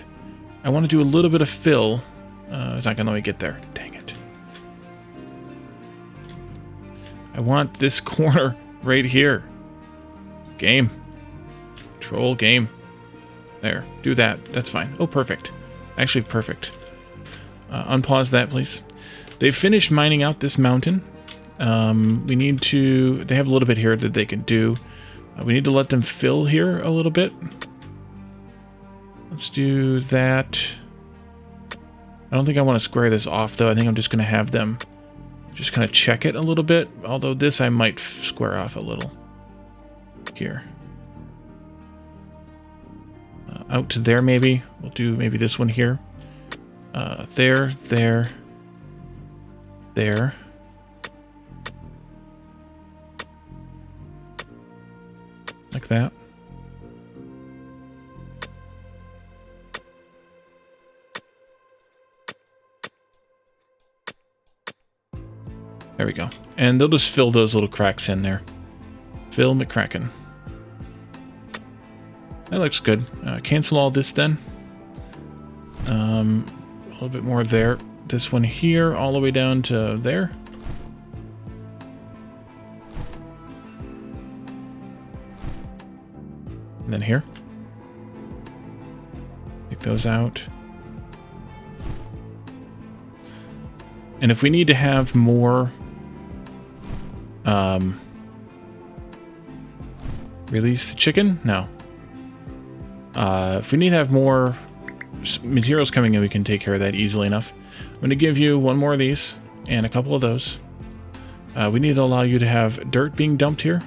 I want to do a little bit of fill. It's not going to let me get there. Dang it. I want this corner right here. Game. Control game. There. Do that. That's fine. Oh, perfect. Actually, perfect. Unpause that, please. They've finished mining out this mountain. We need to... They have a little bit here that they can do. We need to let them fill here a little bit. Let's do that. I don't think I want to square this off, though. I think I'm just going to have them just kind of check it a little bit. Although this I might square off a little. Here. Out to there, maybe. We'll do maybe this one here. There, there, there. Like that. There we go. And they'll just fill those little cracks in there. Phil McCracken. That looks good. Cancel all this then. A little bit more there. This one here, all the way down to there. And then here. Take those out. And if we need to have more... release the chicken? No. If we need to have more materials coming in, we can take care of that easily enough. I'm going to give you one more of these and a couple of those. We need to allow you to have dirt being dumped here.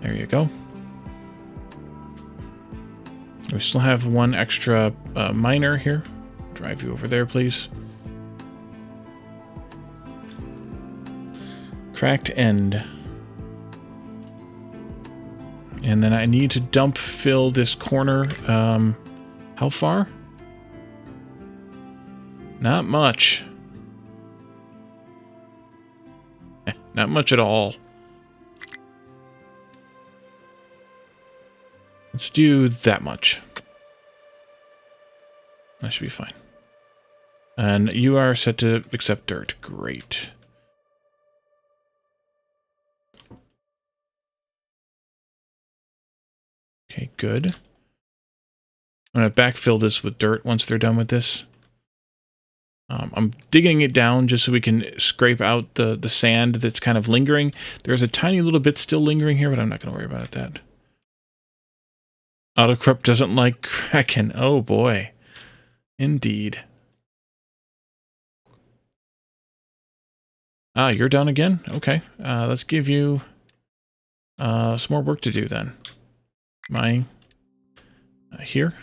There you go. We still have one extra miner here. Drive you over there, please. Cracked end. And then I need to dump fill this corner. How far? Not much. Not much at all. Let's do that much. That should be fine. And you are set to accept dirt. Great. Okay, good. I'm going to backfill this with dirt once they're done with this. I'm digging it down just so we can scrape out the sand that's kind of lingering. There's a tiny little bit still lingering here, but I'm not going to worry about that. Autocorrupt doesn't like Kraken. Oh boy. Indeed. Ah, you're done again? Okay. Let's give you some more work to do then. Mine here.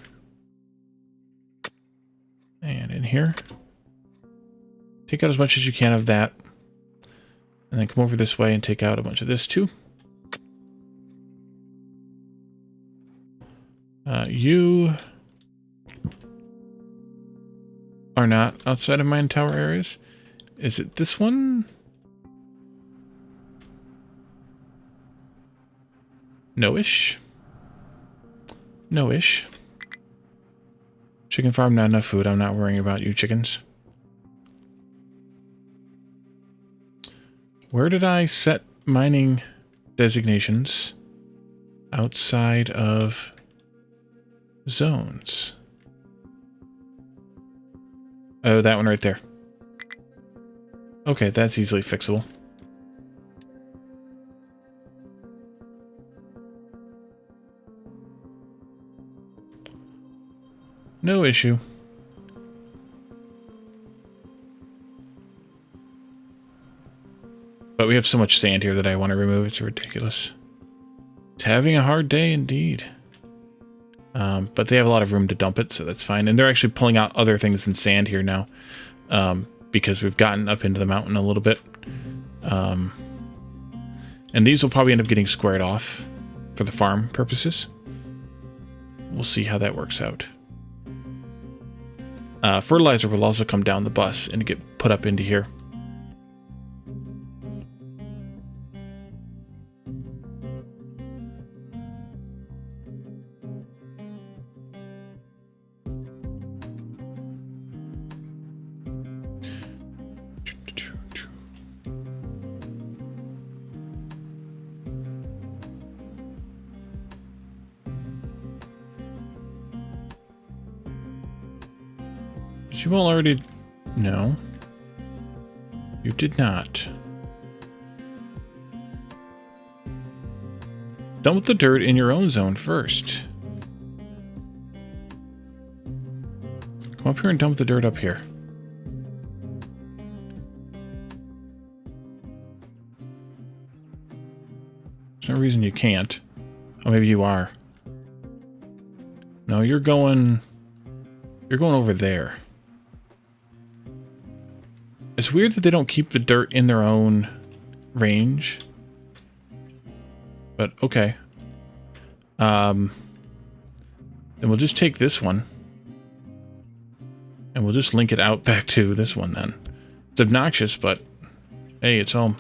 And in here. Take out as much as you can of that. And then come over this way and take out a bunch of this too. You are not outside of mine tower areas. Is it this one? No-ish. No-ish. Chicken farm, not enough food. I'm not worrying about you chickens. Where did I set mining designations outside of zones? Oh, that one right there. Okay, that's easily fixable. No issue. But we have so much sand here that I want to remove. It's ridiculous. It's having a hard day indeed. But they have a lot of room to dump it, so that's fine. And they're actually pulling out other things than sand here now. Because we've gotten up into the mountain a little bit. And these will probably end up getting squared off for the farm purposes. We'll see how that works out. Fertilizer will also come down the bus and get put up into here. Did you all already... No. You did not. Dump the dirt in your own zone first. Come up here and dump the dirt up here. There's no reason you can't. Oh, maybe you are. No, you're going... You're going over there. It's weird that they don't keep the dirt in their own range. But, okay. Then we'll just take this one. And we'll just link it out back to this one then. It's obnoxious, but hey, it's home.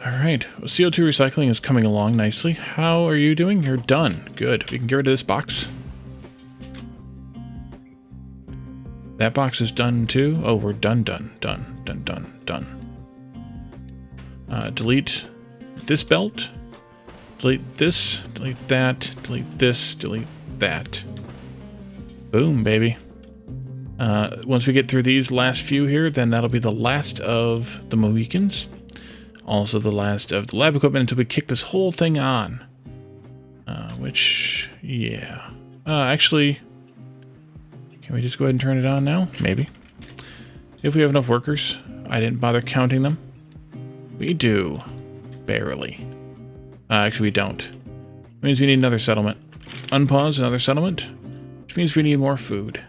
Alright, well, CO2 recycling is coming along nicely. How are you doing? You're done. Good. We can get rid of this box. That box is done too. Oh, we're done. Delete this belt. Delete this. Delete that. Delete this. Delete that. Boom, baby. Once we get through these last few here, then that'll be the last of the Mohicans. Also the last of the lab equipment until we kick this whole thing on. Which, yeah. Actually, can we just go ahead and turn it on now? Maybe. If we have enough workers. I didn't bother counting them. We do. Barely. Actually, we don't. It means we need another settlement. Unpause another settlement. Which means we need more food.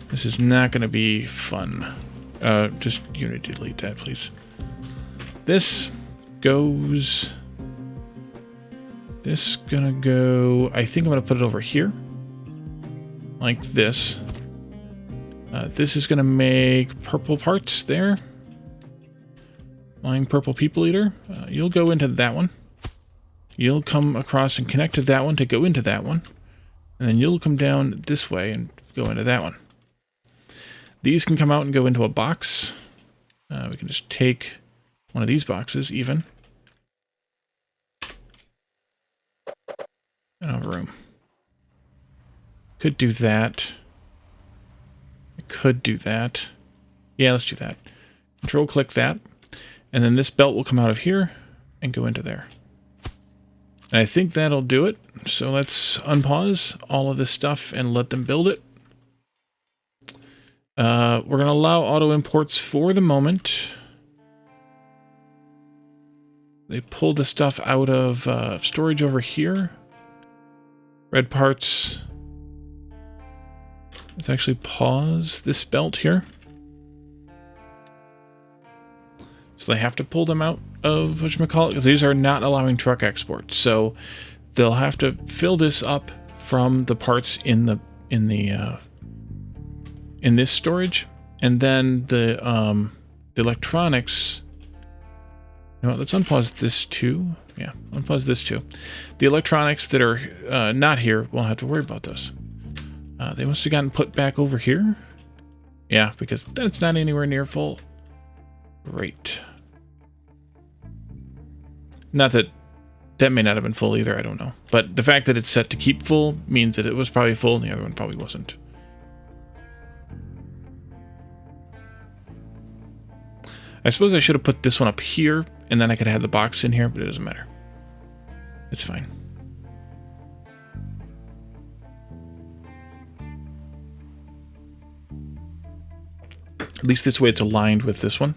This is not going to be fun. Just Unity delete that, please. This goes... This gonna go... I think I'm gonna put it over here. Like this. This is gonna make purple parts there. Flying purple people eater. You'll go into that one. You'll come across and connect to that one to go into that one. And then you'll come down this way and go into that one. These can come out and go into a box. We can just take one of these boxes, even. I don't have room. Could do that. I could do that. Yeah, let's do that. Control-click that. And then this belt will come out of here and go into there. And I think that'll do it. So let's unpause all of this stuff and let them build it. We're going to allow auto imports for the moment. They pulled the stuff out of storage over here. Red parts. Let's actually pause this belt here. So they have to pull them out of whatchamacallit, because these are not allowing truck exports. So they'll have to fill this up from the parts in this storage, and then the electronics. You know what, let's unpause this too. Yeah, unpause this too. The electronics that are not here, won't have to worry about those. They must have gotten put back over here. Yeah, because that's not anywhere near full. Great. Not that that may not have been full either, I don't know. But the fact that it's set to keep full means that it was probably full and the other one probably wasn't. I suppose I should have put this one up here, and then I could have the box in here, but it doesn't matter. It's fine. At least this way it's aligned with this one.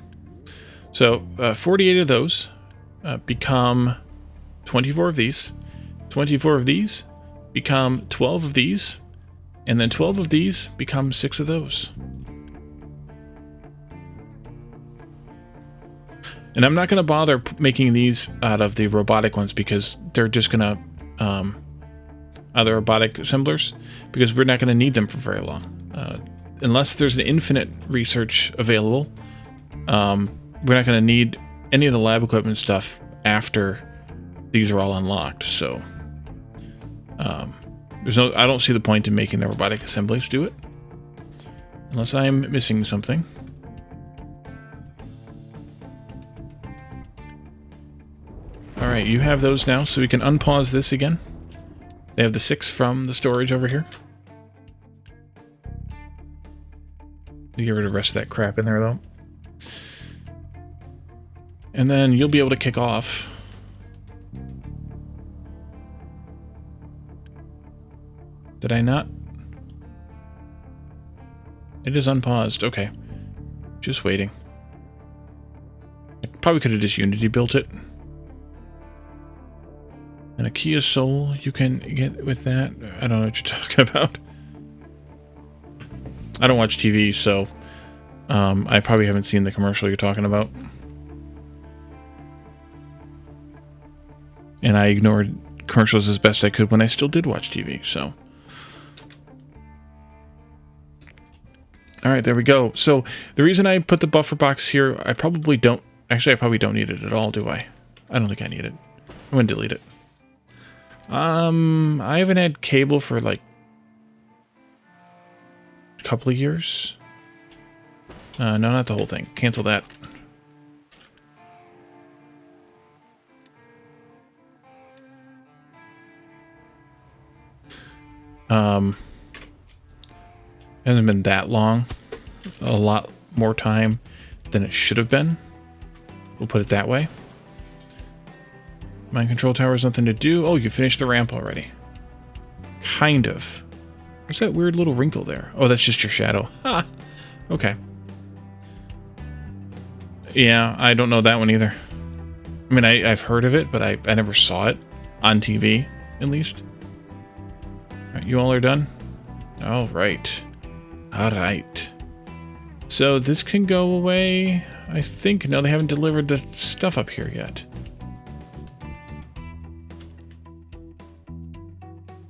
So 48 of those become 24 of these. 24 of these become 12 of these. And then 12 of these become 6 of those. And I'm not going to bother making these out of the robotic ones because they're just going to, other robotic assemblers, because we're not going to need them for very long. Unless there's an infinite research available, we're not going to need any of the lab equipment stuff after these are all unlocked. So, I don't see the point in making the robotic assemblies do it. Unless I'm missing something. Alright, you have those now, so we can unpause this again. They have the 6 from the storage over here. You get rid of the rest of that crap in there, though. And then you'll be able to kick off. Did I not? It is unpaused. Okay. Just waiting. I probably could have just Unity built it. And a Kia Soul you can get with that. I don't know what you're talking about. I don't watch TV, so I probably haven't seen the commercial you're talking about. And I ignored commercials as best I could when I still did watch TV, so. Alright, there we go. So, the reason I put the buffer box here, I probably don't need it at all, do I? I don't think I need it. I'm going to delete it. I haven't had cable for like a couple of years. No, not the whole thing. Cancel that. Hasn't been that long. A lot more time than it should have been. We'll put it that way. Mind control tower has nothing to do. Oh, you finished the ramp already. Kind of. What's that weird little wrinkle there? Oh, that's just your shadow. Ah, okay. Yeah, I don't know that one either. I mean, I've heard of it, but I never saw it on TV, at least. All right, you all are done? All right. All right. So this can go away, I think. No, they haven't delivered the stuff up here yet.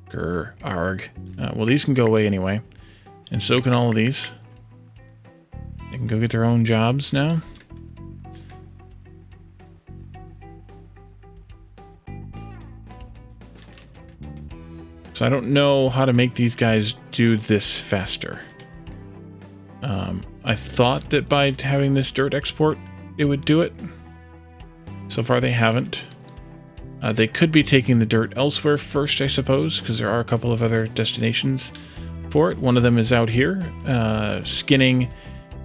Grr, arg. Well, these can go away anyway. And so can all of these. They can go get their own jobs now. So I don't know how to make these guys do this faster. I thought that by having this dirt export, it would do it. So far they haven't. They could be taking the dirt elsewhere first, I suppose, because there are a couple of other destinations for it. One of them is out here, skinning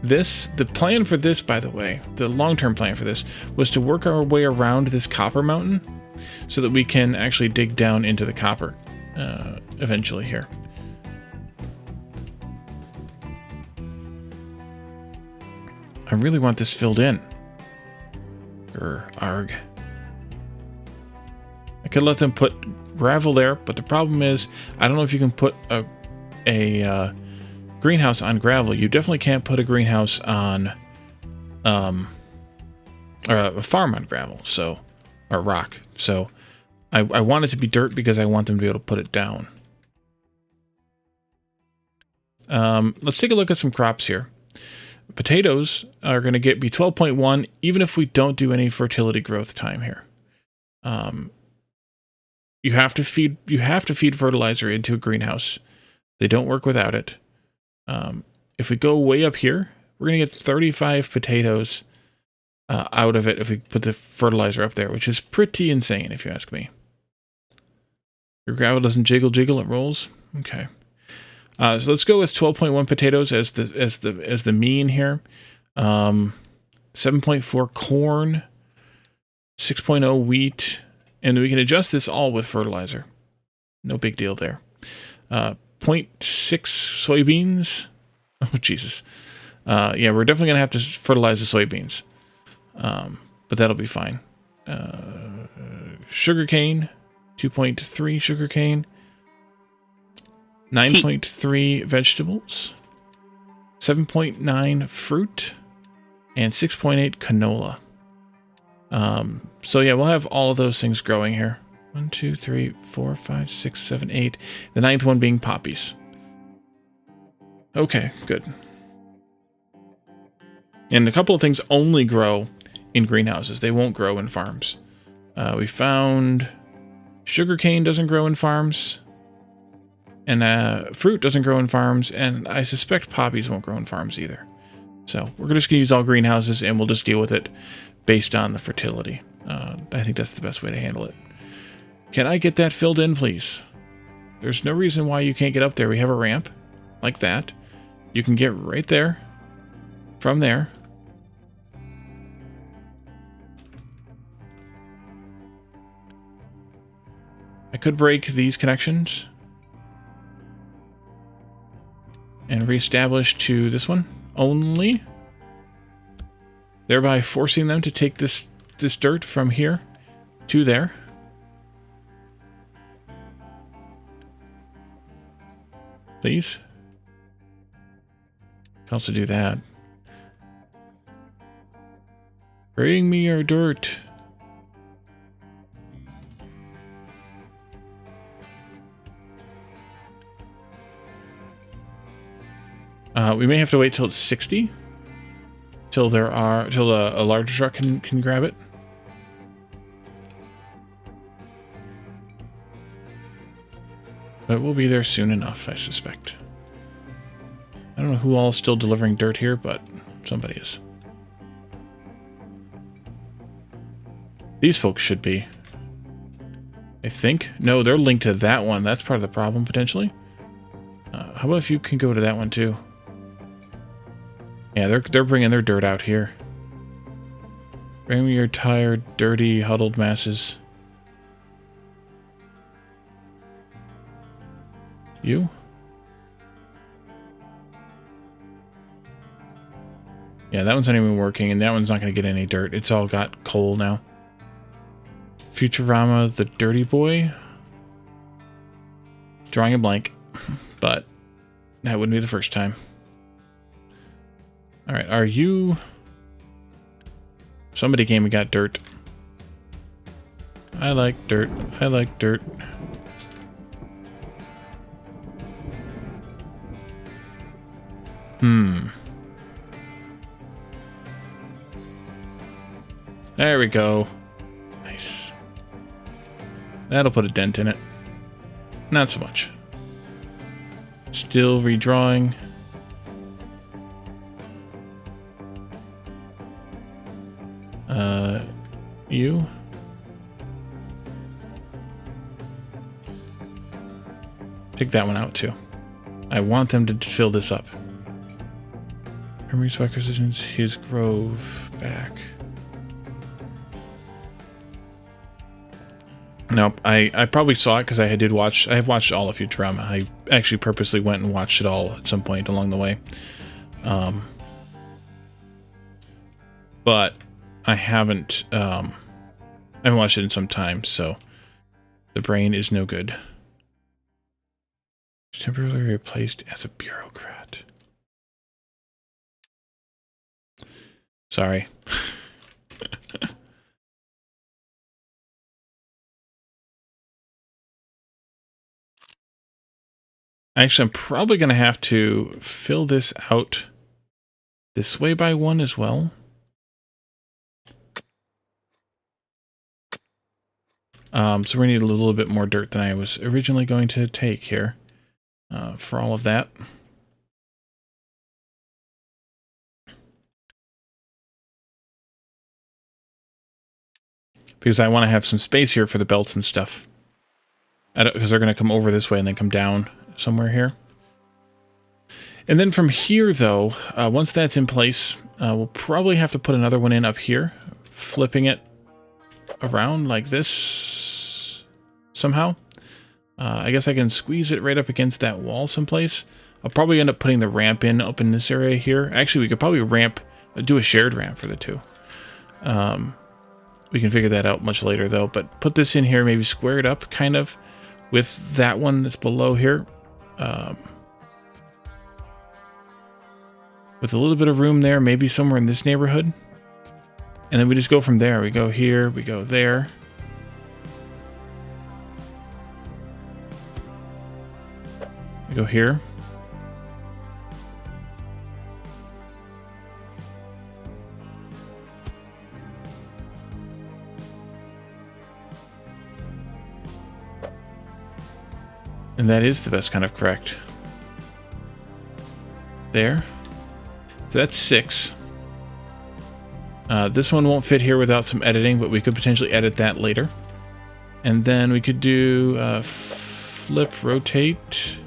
this. The plan for this, by the way, the long-term plan for this, was to work our way around this copper mountain so that we can actually dig down into the copper eventually here. I really want this filled in. Arg. I could let them put gravel there, but the problem is, I don't know if you can put a greenhouse on gravel. You definitely can't put a greenhouse on, or a farm on gravel, so, or rock. So, I want it to be dirt because I want them to be able to put it down. Let's take a look at some crops here. Potatoes are going to be 12.1, even if we don't do any fertility growth time here. You have to feed fertilizer into a greenhouse. They don't work without it. If we go way up here, we're going to get 35 potatoes out of it if we put the fertilizer up there, which is pretty insane if you ask me. Your gravel doesn't jiggle, it rolls. Okay. So let's go with 12.1 potatoes as the mean here. 7.4 corn, 6.0 wheat, and we can adjust this all with fertilizer. No big deal there. 0.6 soybeans. Oh, Jesus. Yeah, we're definitely going to have to fertilize the soybeans. But that'll be fine. Sugarcane, 2.3 sugarcane. 9.3 vegetables. 7.9 fruit. And 6.8 canola. So yeah, we'll have all of those things growing here. 1, 2, 3, 4, 5, 6, 7, 8. The 9th one being poppies. Okay, good. And a couple of things only grow in greenhouses. They won't grow in farms. We found sugarcane doesn't grow in farms. And fruit doesn't grow in farms. And I suspect poppies won't grow in farms either. So we're just going to use all greenhouses and we'll just deal with it based on the fertility. I think that's the best way to handle it. Can I get that filled in, please? There's no reason why you can't get up there. We have a ramp like that. You can get right there from there. I could break these connections and reestablish to this one only, thereby forcing them to take this dirt from here to there. Please. Can also do that. Bring me your dirt. We may have to wait till it's 60. Till a larger truck can grab it. But we'll be there soon enough, I suspect. I don't know who all is still delivering dirt here, but somebody is. These folks should be. I think. No, they're linked to that one. That's part of the problem, potentially. How about if you can go to that one, too? Yeah, they're bringing their dirt out here. Bring me your tired, dirty, huddled masses. You? Yeah, that one's not even working, and that one's not going to get any dirt. It's all got coal now. Futurama, the dirty boy. Drawing a blank, but that wouldn't be the first time. Alright, are you... Somebody came and got dirt. I like dirt. I like dirt. There we go. Nice. That'll put a dent in it. Not so much. Still redrawing. You? Take that one out too. I want them to fill this up. Hermes acquisitions his grove back. Nope, I probably saw it because I have watched all of Futurama. I actually purposely went and watched it all at some point along the way. But I haven't watched it in some time, so the brain is no good. Temporarily replaced as a bureaucrat. Sorry. Actually, I'm probably going to have to fill this out this way by one as well. So we need a little bit more dirt than I was originally going to take here for all of that. Because I want to have some space here for the belts and stuff. Because they're going to come over this way and then come down somewhere here. And then from here, though, once that's in place, we'll probably have to put another one in up here, flipping it around like this somehow. I guess I can squeeze it right up against that wall someplace. I'll probably end up putting the ramp in up in this area here. Actually, we could probably do a shared ramp for the two. We can figure that out much later, though. But put this in here, maybe square it up, kind of, with that one that's below here. With a little bit of room there, maybe somewhere in this neighborhood. And then we just go from there. We go here, we go there. We go here. And that is the best kind of correct. There. So that's 6. This one won't fit here without some editing, but we could potentially edit that later. And then we could do flip, rotate.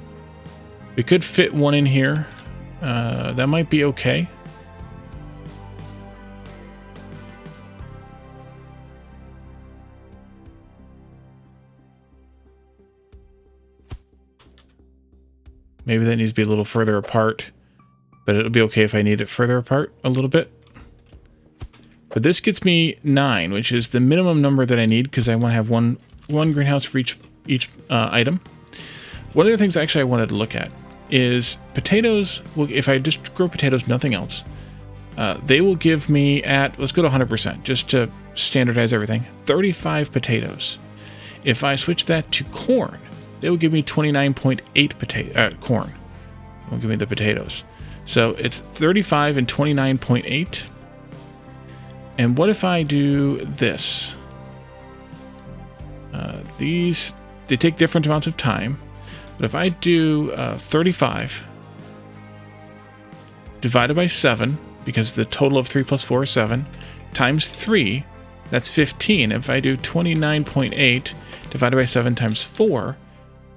We could fit one in here. That might be okay. Maybe that needs to be a little further apart, but it'll be okay if I need it further apart a little bit. But this gets me 9, which is the minimum number that I need because I want to have one greenhouse for each item. One of the things actually I wanted to look at is potatoes. Well, if I just grow potatoes, nothing else, they will give me let's go to 100% just to standardize everything, 35 potatoes. If I switch that to corn, they will give me 29.8 corn. It will give me the potatoes. So it's 35 and 29.8. And what if I do this? These, they take different amounts of time. But if I do 35 divided by 7, because the total of 3 plus 4 is 7, times 3, that's 15. If I do 29.8 divided by 7 times 4,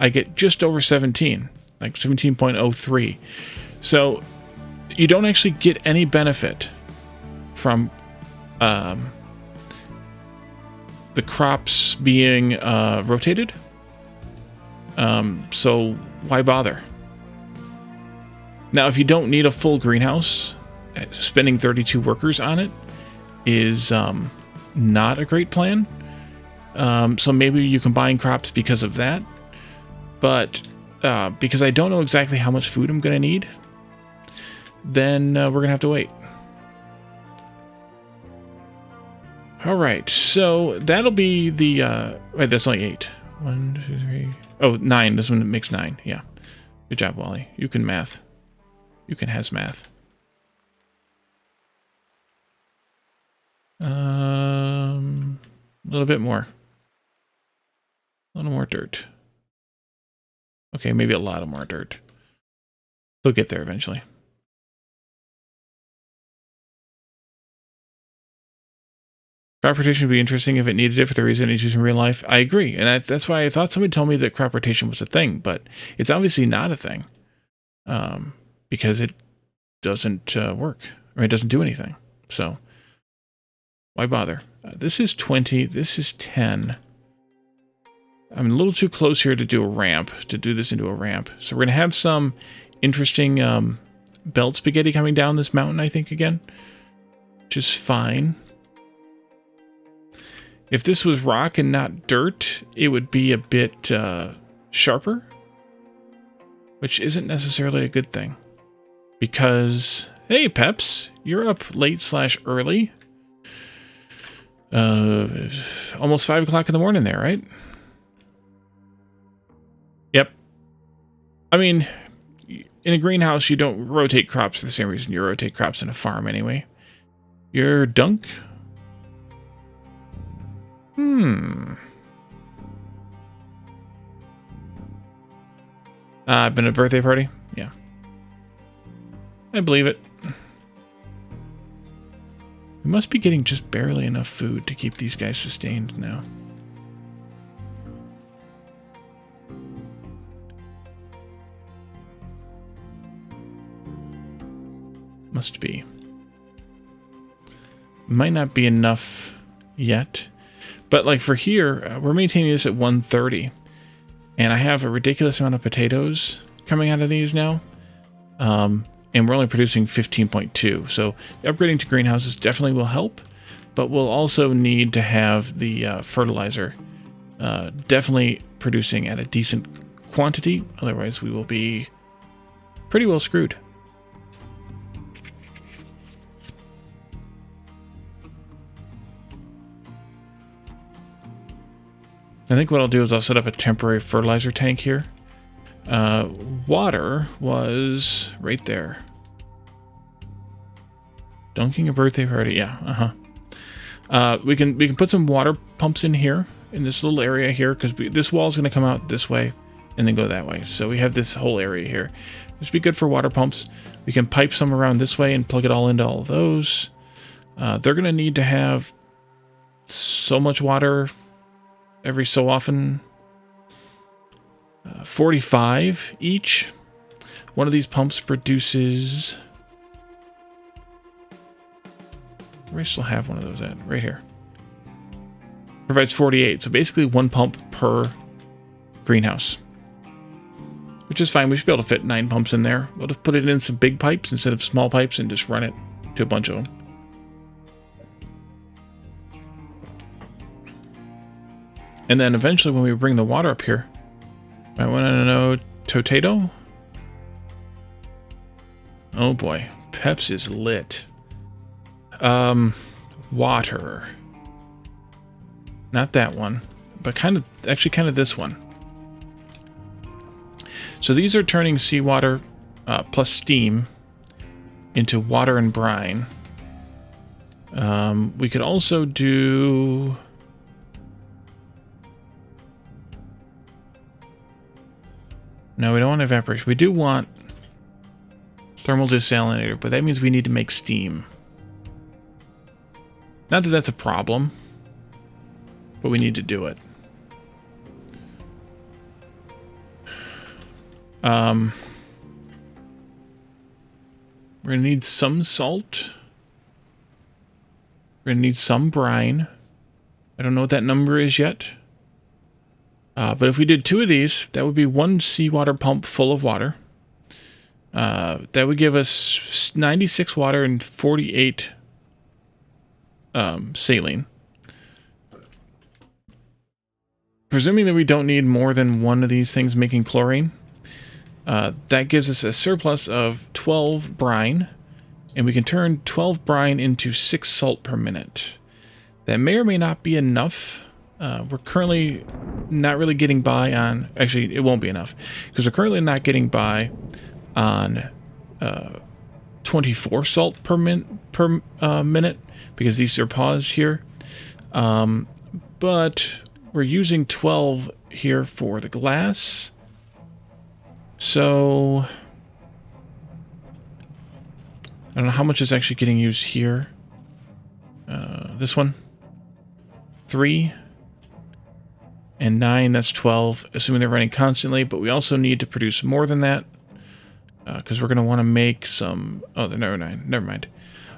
I get just over 17, like 17.03. So you don't actually get any benefit from the crops being rotated. So why bother? Now, if you don't need a full greenhouse, spending 32 workers on it is not a great plan. So maybe you combine crops because of that. But because I don't know exactly how much food I'm going to need, then we're going to have to wait. All right, so that'll be the... wait, that's only 8. 1, 2, 3... Oh, 9. This one makes 9. Yeah. Good job, Wally. You can math. You can has math. A little bit more. A little more dirt. Okay, maybe a lot of more dirt. We'll get there eventually. Crop rotation would be interesting if it needed it for the reason it's used in real life. I agree, and that's why I thought somebody told me that crop rotation was a thing, but it's obviously not a thing, because it doesn't work, or it doesn't do anything. So why bother? This is 20. This is 10. I'm a little too close here to do a ramp, to do this into a ramp. So we're going to have some interesting belt spaghetti coming down this mountain, I think, again. Which is fine. If this was rock and not dirt, it would be a bit sharper. Which isn't necessarily a good thing. Because, hey, Peps, you're up late/early. Almost 5 o'clock in the morning there, right? Yep. I mean, in a greenhouse, you don't rotate crops for the same reason you rotate crops in a farm anyway. Your dunk? Been at a birthday party? Yeah. I believe it. We must be getting just barely enough food to keep these guys sustained now. must be. Might not be enough yet. But like for here, we're maintaining this at 130. And I have a ridiculous amount of potatoes coming out of these now. And we're only producing 15.2. So upgrading to greenhouses definitely will help. But we'll also need to have the fertilizer definitely producing at a decent quantity. Otherwise, we will be pretty well screwed. I think what I'll do is I'll set up a temporary fertilizer tank here. Water was right there. Dunking a birthday party, yeah, we can put some water pumps in here, in this little area here, because this wall is going to come out this way and then go that way. So we have this whole area here. This would be good for water pumps. We can pipe some around this way and plug it all into all of those. They're going to need to have so much water every so often. 45 each. One of these pumps produces... Where do I still have one of those at? Right here. Provides 48. So basically one pump per greenhouse. Which is fine. We should be able to fit 9 pumps in there. We'll just put it in some big pipes instead of small pipes and just run it to a bunch of them. And then eventually when we bring the water up here, I want to know Totato? Oh boy. Peps is lit. Water. Not that one, but actually kind of this one. So these are turning seawater plus steam into water and brine. We could also do... No, we don't want evaporation. We do want thermal desalinator, but that means we need to make steam. Not that that's a problem, but we need to do it. We're going to need some salt. We're going to need some brine. I don't know what that number is yet. But if we did 2 of these, that would be 1 seawater pump full of water. That would give us 96 water and 48 saline. Presuming that we don't need more than 1 of these things making chlorine, that gives us a surplus of 12 brine, and we can turn 12 brine into 6 salt per minute. That may or may not be enough. We're currently not really getting by on... Actually, it won't be enough, because we're currently not getting by on 24 salt per minute, because these are paused here. But we're using 12 here for the glass. So I don't know how much is actually getting used here. This one. 3 and 9, that's 12, assuming they're running constantly, but we also need to produce more than that, because we're going to want to make some... Oh, never mind.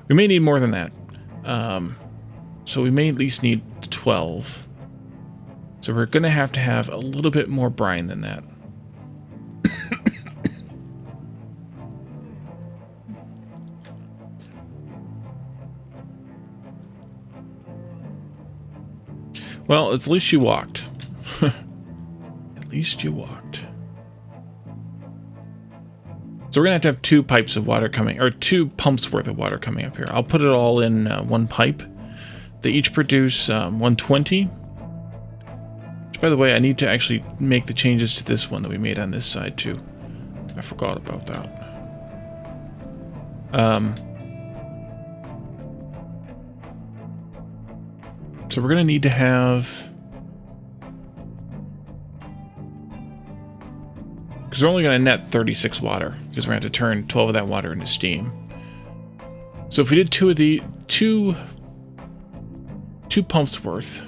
We may need more than that. So we may at least need 12. So we're going to have a little bit more brine than that. Well, at least you walked. At least you walked. So we're going to have 2 pipes of water coming, or 2 pumps worth of water coming up here. I'll put it all in 1 pipe. They each produce 120. Which, by the way, I need to actually make the changes to this one that we made on this side, too. I forgot about that. So we're going to need to have... Because we're only going to net 36 water, because we're going to have to turn 12 of that water into steam. So if we did 2 of the... 2 pumps worth,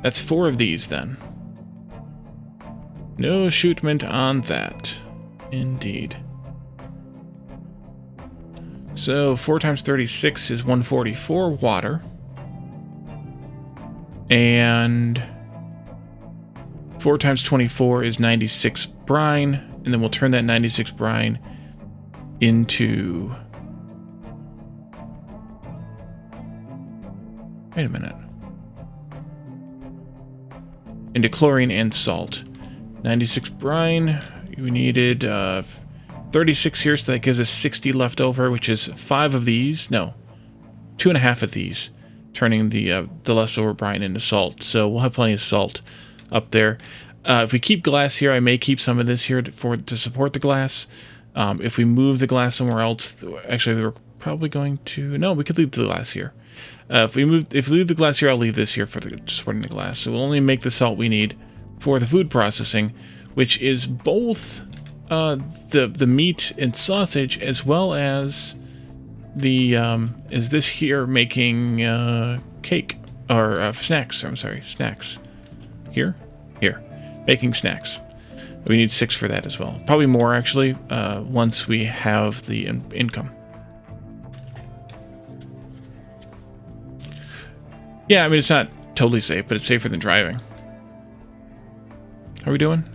that's 4 of these then. No shootment on that. Indeed. So 4 times 36 is 144 water. And 4 times 24 is 96 brine. And then we'll turn that 96 brine into... Wait a minute. Into chlorine and salt. 96 brine. We needed 36 here, so that gives us 60 left over, which is 5 of these. No, 2.5 of these, turning the leftover brine into salt. So we'll have plenty of salt up there. If we keep glass here, I may keep some of this here to support the glass. If we move the glass somewhere else, actually, we're probably going to... No, we could leave the glass here. If we leave the glass here, I'll leave this here for supporting the glass. So we'll only make the salt we need for the food processing, which is both the meat and sausage, as well as the is this here making cake or snacks. I'm sorry, snacks. Here, making snacks. We need 6 for that as well. Probably more actually. Once we have the income. Yeah, I mean, it's not totally safe, but it's safer than driving. How are we doing?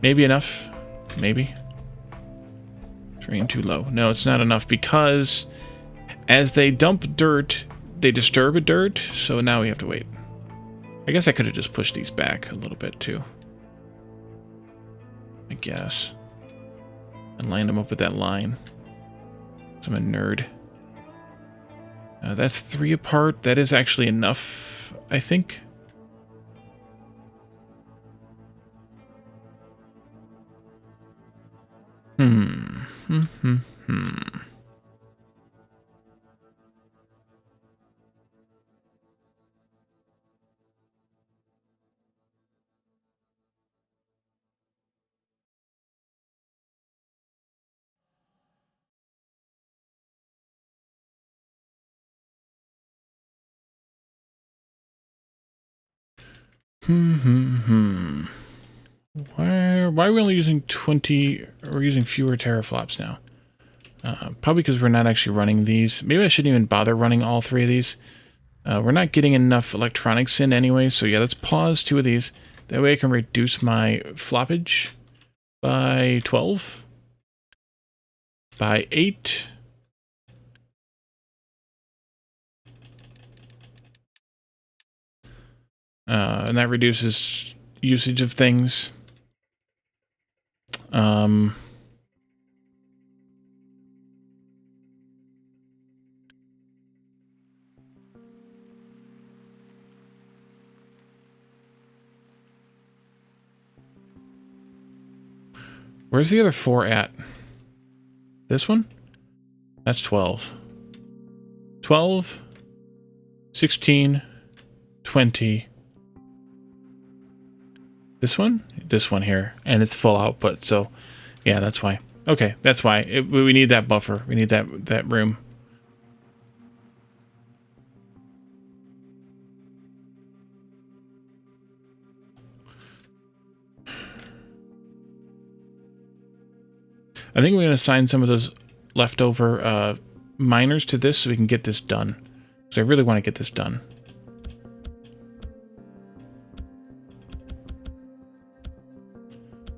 Maybe enough? Maybe. Terrain too low. No, it's not enough because as they dump dirt, they disturb a dirt, so now we have to wait. I guess I could have just pushed these back a little bit too. I guess. And lined them up with that line. So I'm a nerd. That's 3 apart. That is actually enough, I think. Why are we only using 20? We're using fewer teraflops now. Probably because we're not actually running these. Maybe I shouldn't even bother running all 3 of these. We're not getting enough electronics in anyway, so yeah, let's pause 2 of these. That way I can reduce my floppage by 12, by 8, and that reduces usage of things. Where's the other 4 at? This one? That's 12. 12, 16, 20. This one? This one here. And it's full output, so yeah, that's why. Okay, that's why. We need that buffer. We need that room. I think we're going to assign some of those leftover miners to this so we can get this done. Because I really want to get this done.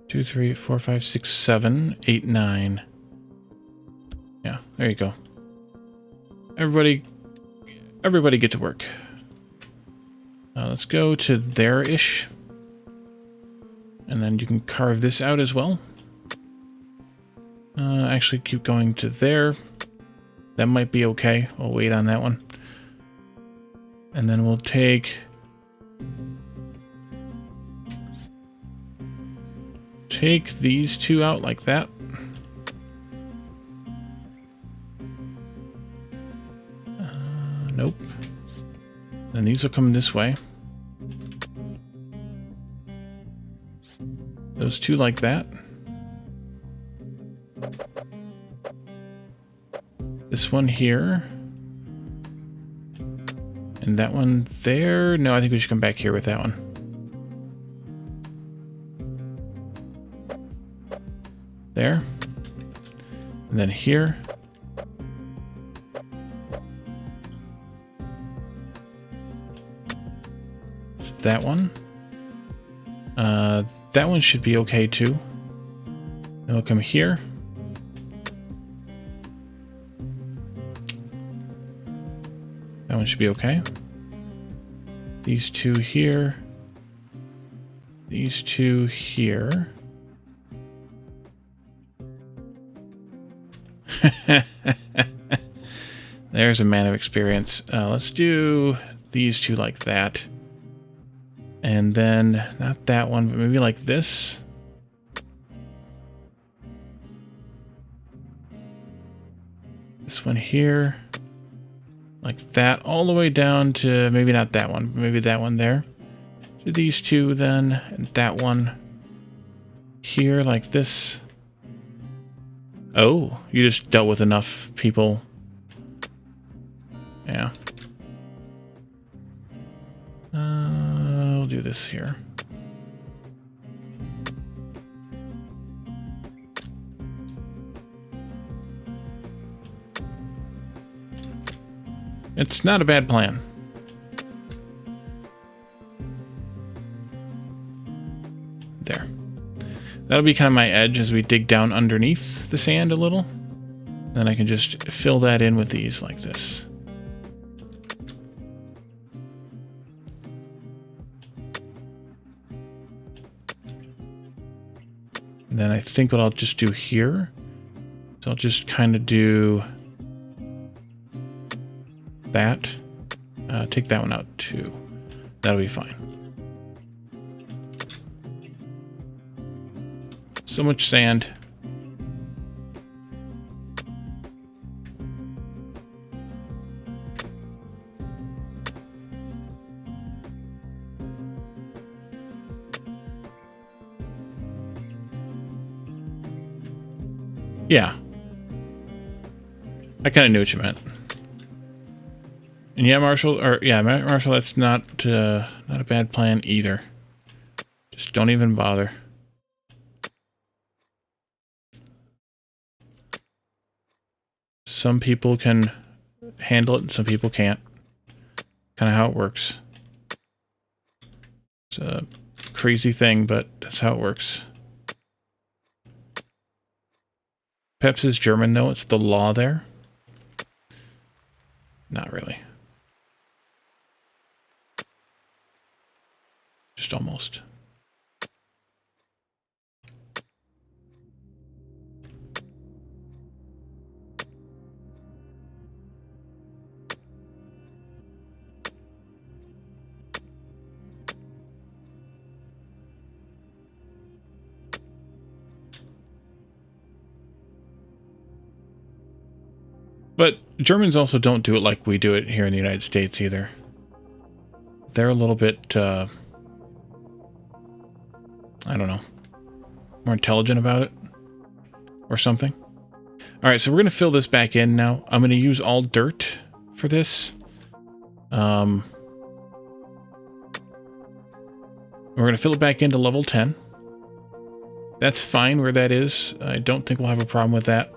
Two, 3, 4, 5, 6, 7, 8, 9. Yeah, there you go. Everybody get to work. Let's go to there-ish. And then you can carve this out as well. Actually keep going to there. That might be okay. I'll wait on that one. And then we'll take these 2 out like that. Nope. Then these will come this way. Those 2 like that. This one here. And that one there. No, I think we should come back here with that one. There. And then here. that one. That one should be okay too. Then we'll come here. That one should be okay. These two here. These two here. There's a man of experience. Let's do these two like that. And then, not that one, but maybe like this. This one here. Like that, all the way down to maybe not that one, but maybe that one there. Do these two then, and that one here like this. Oh, you just dealt with enough people. Yeah. We'll do this here. It's not a bad plan. There. That'll be kind of my edge as we dig down underneath the sand a little. Then I can just fill that in with these like this. And then I think what I'll just do here is I'll just kind of do that. Take that one out too. That'll be fine. So much sand. Yeah. I kind of knew what you meant. And yeah, Marshall, that's not a bad plan either. Just don't even bother. Some people can handle it and some people can't. Kind of how it works. It's a crazy thing, but that's how it works. Peps is German, though. It's the law there. Not really. Just almost. But Germans also don't do it like we do it here in the United States either. They're a little bit, I don't know, more intelligent about it or something. All right, so we're going to fill this back in now. I'm going to use all dirt for this. We're going to fill it back into level 10. That's fine where that is. I don't think we'll have a problem with that.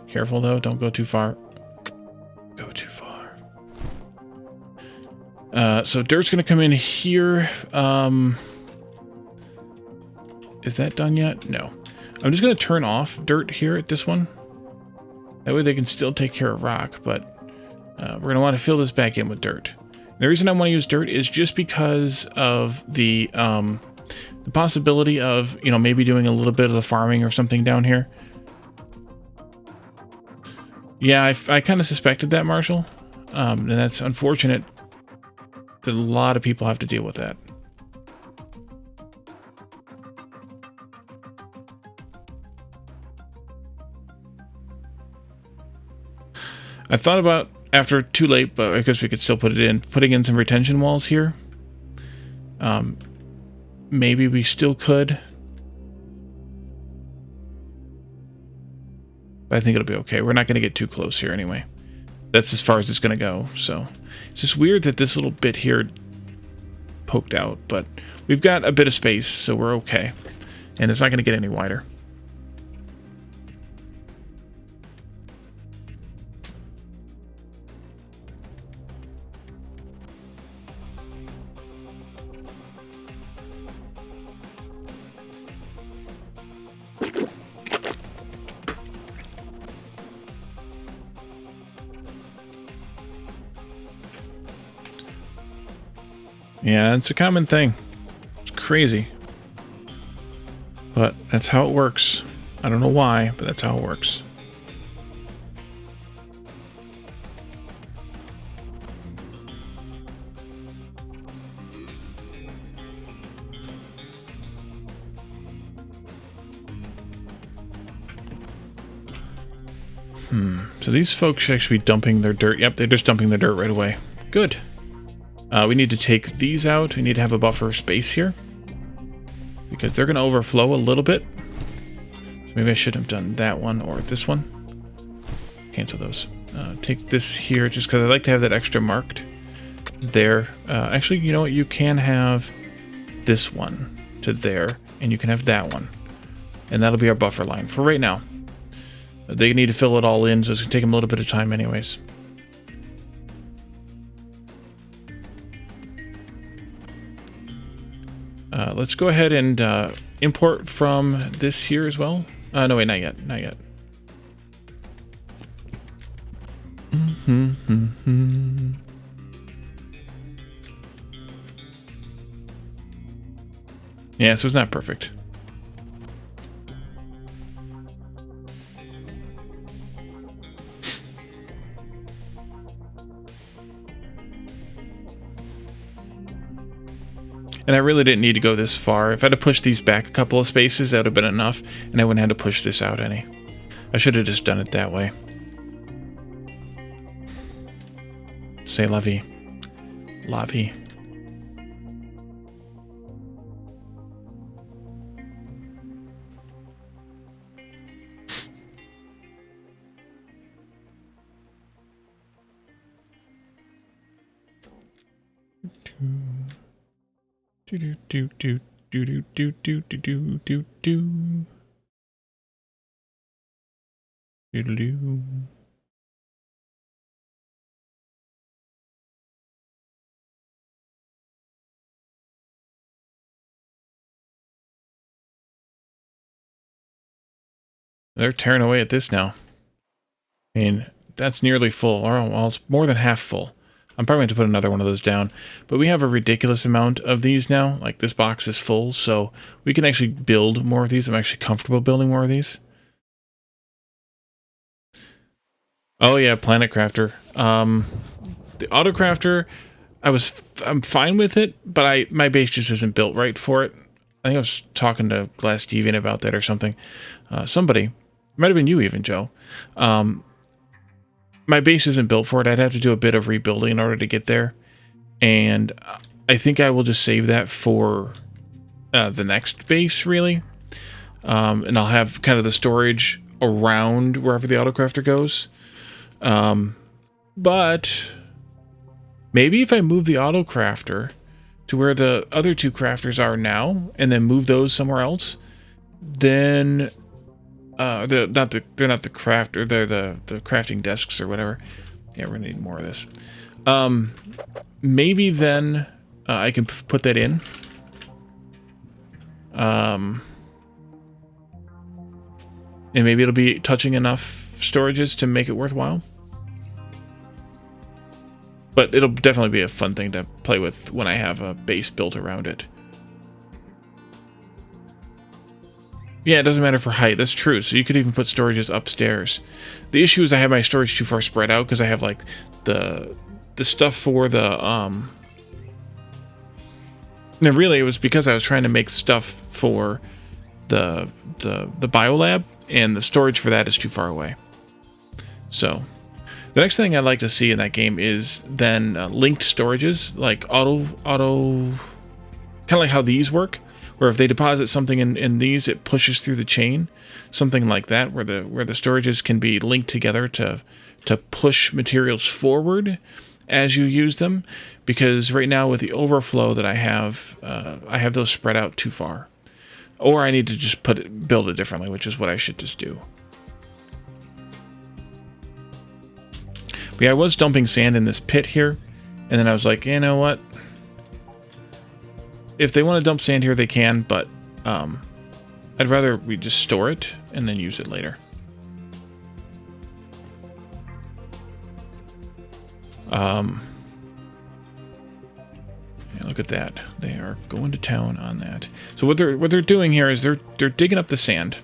Careful though, don't go too far. Go too far. So dirt's gonna come in here. Is that done yet? No. I'm just gonna turn off dirt here at this one. That way they can still take care of rock, but we're gonna want to fill this back in with dirt. The reason I want to use dirt is just because of the possibility of, you know, maybe doing a little bit of the farming or something down here. Yeah, I kind of suspected that, Marshall. And that's unfortunate that a lot of people have to deal with that. I thought about, after too late, but I guess we could still put it in, putting in some retention walls here. Maybe we still could. But I think it'll be okay. We're not going to get too close here anyway. That's as far as it's going to go. So it's just weird that this little bit here poked out. But we've got a bit of space, so we're okay. And it's not going to get any wider. Yeah, it's a common thing. It's crazy. But that's how it works. I don't know why, but that's how it works. So these folks should actually be dumping their dirt. Yep, they're just dumping their dirt right away. Good. We need to take these out. We need to have a buffer space here, because they're going to overflow a little bit. So maybe I should have done that one or this one. Cancel those. Take this here just because I like to have that extra marked there. Actually, you know what? You can have this one to there, and you can have that one. And that'll be our buffer line for right now. They need to fill it all in, so it's going to take them a little bit of time anyways. Let's go ahead and import from this here as well. No, wait, not yet. Not yet. Yeah, so it's not perfect. And I really didn't need to go this far. If I had pushed these back a couple of spaces, that would have been enough, and I wouldn't have had to push this out any. I should have just done it that way. C'est la vie. La vie. Do do do do do do do do do do do do do. They're tearing away at this now. I mean, that's nearly full, or well, it's more than half full. I'm probably going to put another one of those down. But we have a ridiculous amount of these now. Like, this box is full, so we can actually build more of these. I'm actually comfortable building more of these. Oh, yeah, Planet Crafter. The Auto Crafter, I'm fine with it, but my base just isn't built right for it. I think I was talking to Glass Deviant about that or something. Somebody, it might have been you even, Joe. My base isn't built for it. I'd have to do a bit of rebuilding in order to get there. And I think I will just save that for the next base, really. And I'll have kind of the storage around wherever the Autocrafter goes. But maybe if I move the Autocrafter to where the other two crafters are now, and then move those somewhere else, then... they're not the crafter, they're the crafting desks or whatever. Yeah, we're gonna need more of this. Maybe then I can put that in. And maybe it'll be touching enough storages to make it worthwhile. But it'll definitely be a fun thing to play with when I have a base built around it. Yeah, it doesn't matter for height. That's true. So you could even put storages upstairs. The issue is I have my storage too far spread out because I have like the stuff for the No, really, it was because I was trying to make stuff for the biolab, and the storage for that is too far away. So the next thing I'd like to see in that game is then linked storages, like auto, kind of like how these work. Where if they deposit something in these, it pushes through the chain, something like that, where the storages can be linked together to push materials forward as you use them. Because right now with the overflow that I have those spread out too far, or I need to just build it differently, which is what I should just do. But yeah, I was dumping sand in this pit here, and then I was like, you know what? If they want to dump sand here, they can, but I'd rather we just store it and then use it later. Yeah, look at that. They are going to town on that. So what they're doing here is they're digging up the sand.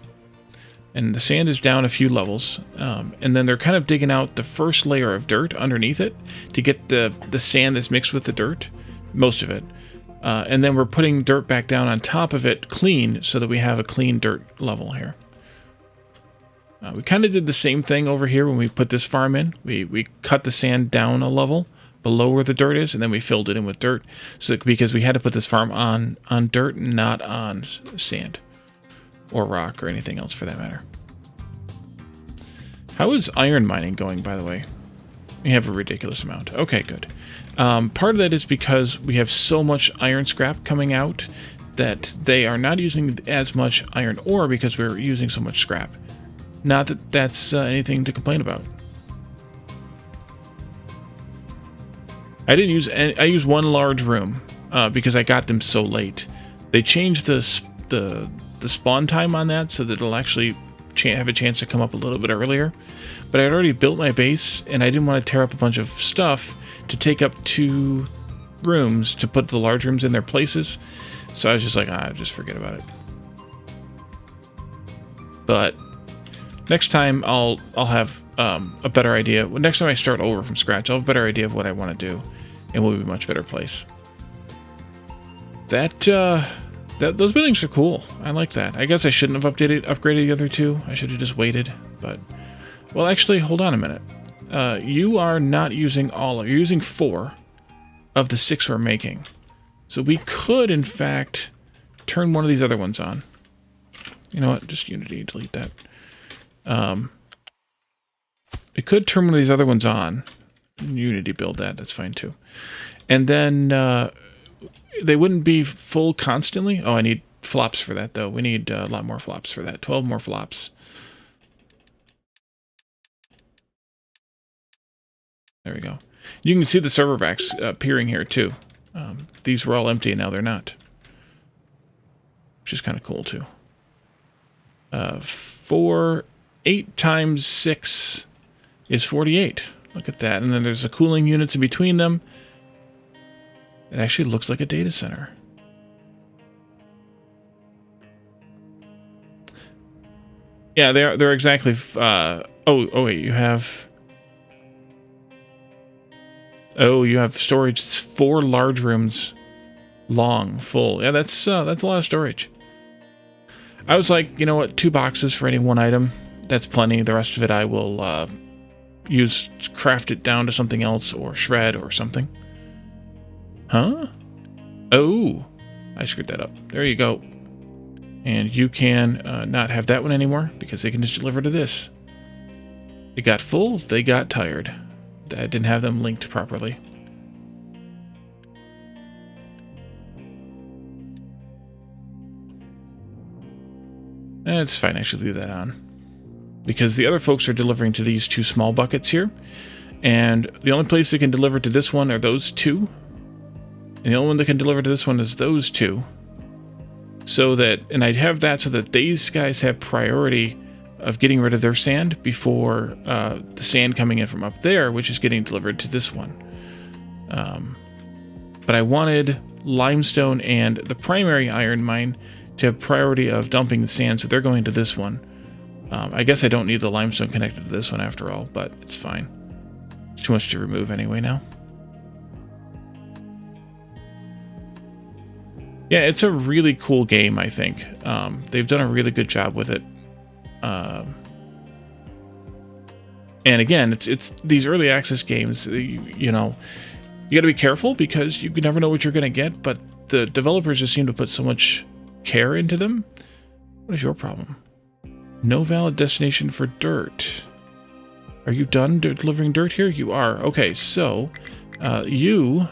And the sand is down a few levels. And then they're kind of digging out the first layer of dirt underneath it to get the sand that's mixed with the dirt, most of it. And then we're putting dirt back down on top of it clean so that we have a clean dirt level here. We kind of did the same thing over here when we put this farm in. We cut the sand down a level below where the dirt is, and then we filled it in with dirt. So because we had to put this farm on dirt, not on sand or rock or anything else for that matter. How is iron mining going, by the way? We have a ridiculous amount. Okay, good. Part of that is because we have so much iron scrap coming out that they are not using as much iron ore because we're using so much scrap. Not that that's anything to complain about. I didn't use any, I used one large room because I got them so late. They changed the spawn time on that so that it'll actually have a chance to come up a little bit earlier. But I had already built my base and I didn't want to tear up a bunch of stuff to take up 2 rooms to put the large rooms in their places. So I was just like, just forget about it. But next time I'll have a better idea. Next time I start over from scratch, I'll have a better idea of what I want to do, and we'll be a much better place. Those buildings are cool. I like that. I guess I shouldn't have upgraded the other 2. I should have just waited. But well, actually, hold on a minute. You are not using all. You're using 4 of the 6 we're making. So we could, in fact, turn one of these other ones on. You know what? Just Unity, delete that. We could turn one of these other ones on. Unity build that. That's fine too. And then they wouldn't be full constantly. Oh, I need flops for that though. We need a lot more flops for that. 12 more flops. There we go. You can see the server racks appearing here too. These were all empty and now they're not. Which is kind of cool too. 8 times 6 is 48. Look at that. And then there's the cooling units in between them. It actually looks like a data center. Yeah, they're exactly. Oh wait, you have. Oh, you have storage. It's 4 large rooms long, full. Yeah, that's a lot of storage. I was like, you know what, 2 boxes for any one item. That's plenty. The rest of it I will craft it down to something else or shred or something. Huh? Oh, I screwed that up. There you go. And you can not have that one anymore because they can just deliver to this. It got full, they got tired. I didn't have them linked properly. It's fine, I should leave that on. Because the other folks are delivering to these 2 small buckets here. And the only place they can deliver to this one are those 2. And the only one that can deliver to this one is those 2. So that, and I'd have that so that these guys have priority of getting rid of their sand before the sand coming in from up there, which is getting delivered to this one. But I wanted limestone and the primary iron mine to have priority of dumping the sand, so they're going to this one. I guess I don't need the limestone connected to this one after all, but it's fine. It's too much to remove anyway now. Yeah, it's a really cool game, I think. They've done a really good job with it. And again, it's these early access games, you know, you gotta be careful because you never know what you're gonna get, but the developers just seem to put so much care into them. What is your problem? No valid destination for dirt. Are you done delivering dirt here? You are. Okay, so you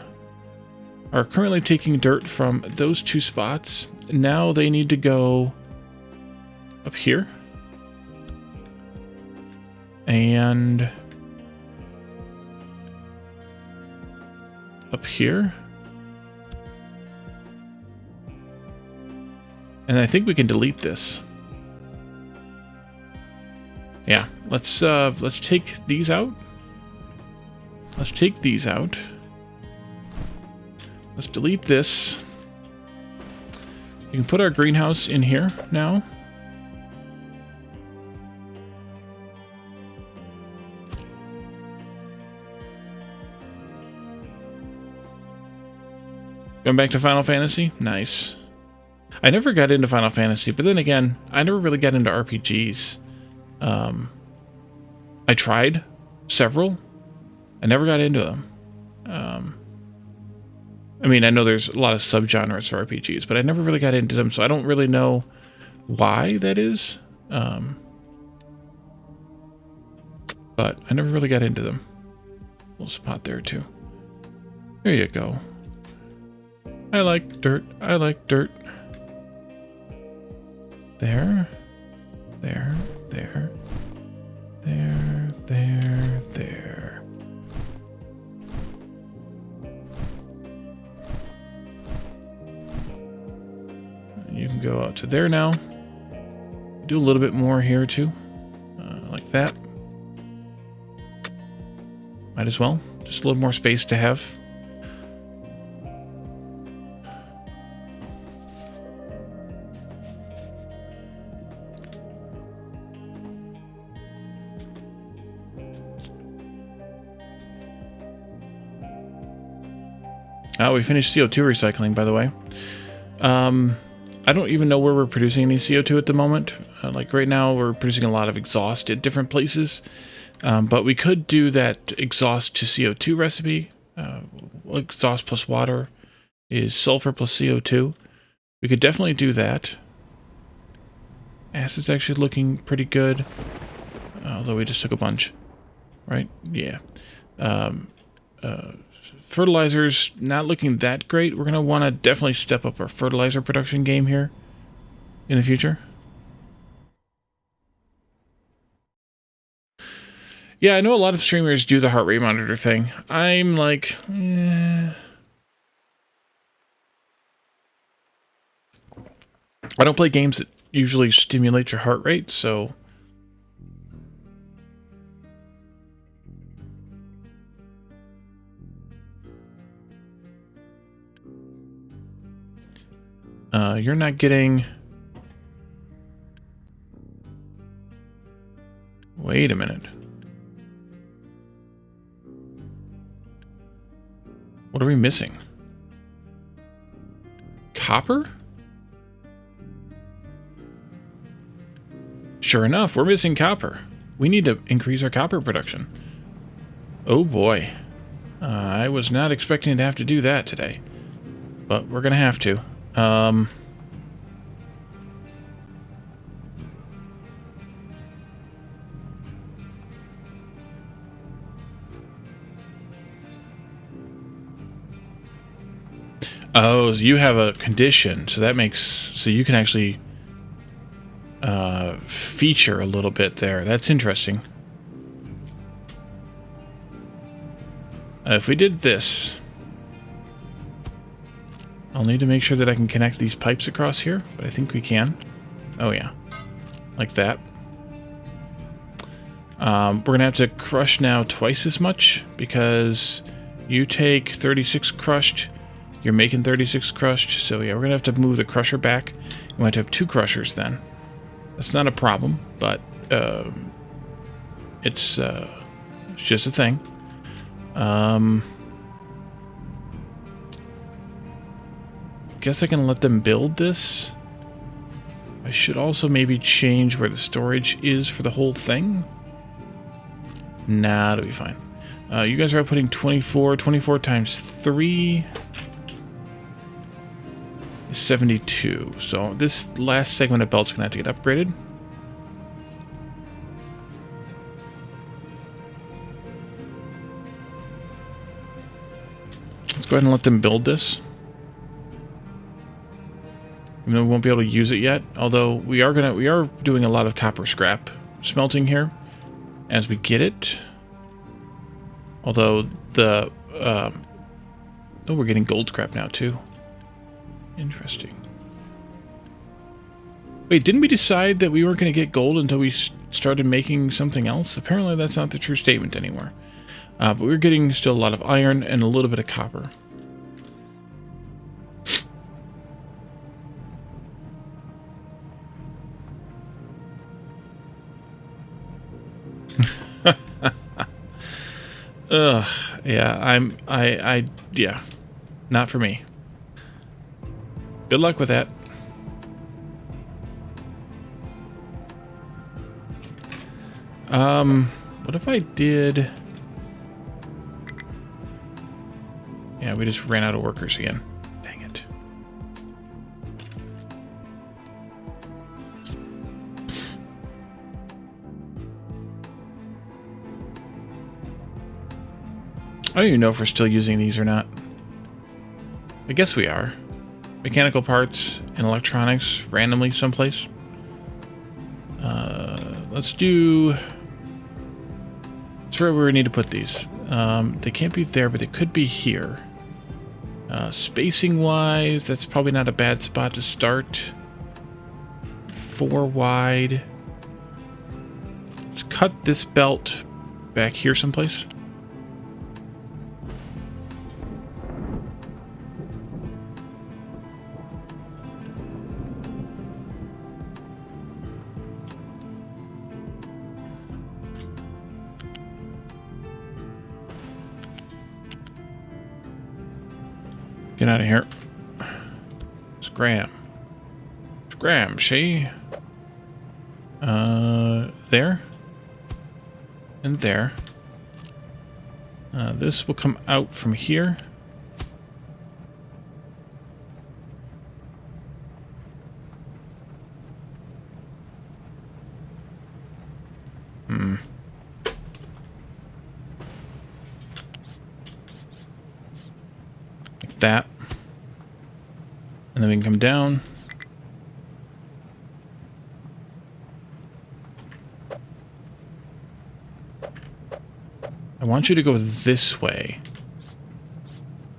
are currently taking dirt from those 2 spots. Now they need to go up here. And up here. And I think we can delete this. Yeah, let's take these out. Let's take these out. let's delete this. You can put our greenhouse in here now. Going back to Final Fantasy? Nice. I never got into Final Fantasy, but then again, I never really got into RPGs. I tried several. I never got into them. I mean, I know there's a lot of subgenres for RPGs, but I never really got into them, so I don't really know why that is. But I never really got into them. Little spot there, too. There you go. I like dirt. I like dirt. There. There. There. There. There. There. You can go out to there now. Do a little bit more here, too. Like that. Might as well. Just a little more space to have. Oh, we finished CO2 recycling, by the way. I don't even know where we're producing any CO2 at the moment. Like right now, we're producing a lot of exhaust at different places. But we could do that exhaust to CO2 recipe. Exhaust plus water is sulfur plus CO2. We could definitely do that. Acid's actually looking pretty good. Although we just took a bunch. Right? Yeah. Fertilizer's not looking that great. We're going to want to definitely step up our fertilizer production game here in the future. Yeah, I know a lot of streamers do the heart rate monitor thing. I'm like, I don't play games that usually stimulate your heart rate, so... you're not getting... Wait a minute. What are we missing? Copper? Sure enough, we're missing copper. We need to increase our copper production. Oh boy. I was not expecting to have to do that today. But we're gonna have to. Oh, so you have a condition, so that makes... So you can actually feature a little bit there. That's interesting. If we did this... I'll need to make sure that I can connect these pipes across here, but I think we can. Oh yeah. Like that. We're going to have to crush now twice as much, because you take 36 crushed... You're making 36 crushed, so yeah, we're gonna have to move the crusher back. We might have 2 crushers then. That's not a problem, but it's just a thing. Guess I can let them build this. I should also maybe change where the storage is for the whole thing. Nah, it'll be fine. You guys are outputting 24 times 3. 72. So this last segment of belt's gonna have to get upgraded. Let's go ahead and let them build this. Even though we won't be able to use it yet, although we are doing a lot of copper scrap smelting here as we get it. Although the oh, we're getting gold scrap now too. Interesting. Wait, didn't we decide that we weren't going to get gold until we started making something else? Apparently that's not the true statement anymore. But we're getting still a lot of iron and a little bit of copper. Ugh. Yeah, yeah. Not for me. Good luck with that. What if I did... Yeah, we just ran out of workers again. Dang it. I don't even know if we're still using these or not. I guess we are. Mechanical parts and electronics randomly someplace. Let's do... That's where we need to put these. They can't be there, but they could be here. Spacing-wise, that's probably not a bad spot to start. 4 wide. Let's cut this belt back here someplace. Get out of here. Scram. Scram, she. There. And there. This will come out from here. Like that. And then we can come down. I want you to go this way.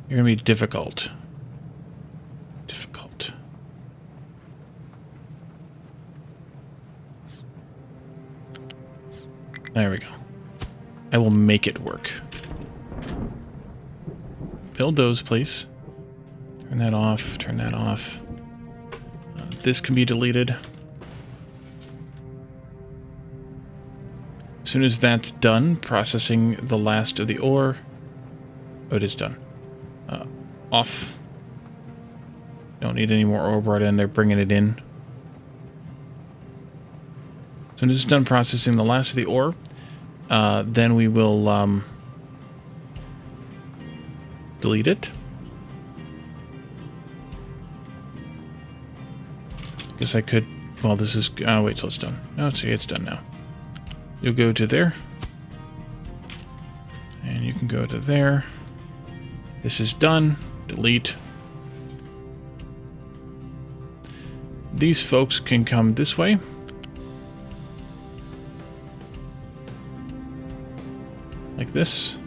You're gonna be difficult. Difficult. There we go. I will make it work. Build those, please. Turn that off. Turn that off. This can be deleted. As soon as that's done, processing the last of the ore. Oh, it is done. Off. Don't need any more ore brought in. They're bringing it in. As soon as it's done processing the last of the ore, then we will delete it. Guess I could... Well, this is... wait till it's done. No, see, it's done now. You'll go to there. And you can go to there. This is done. Delete. These folks can come this way. Like this.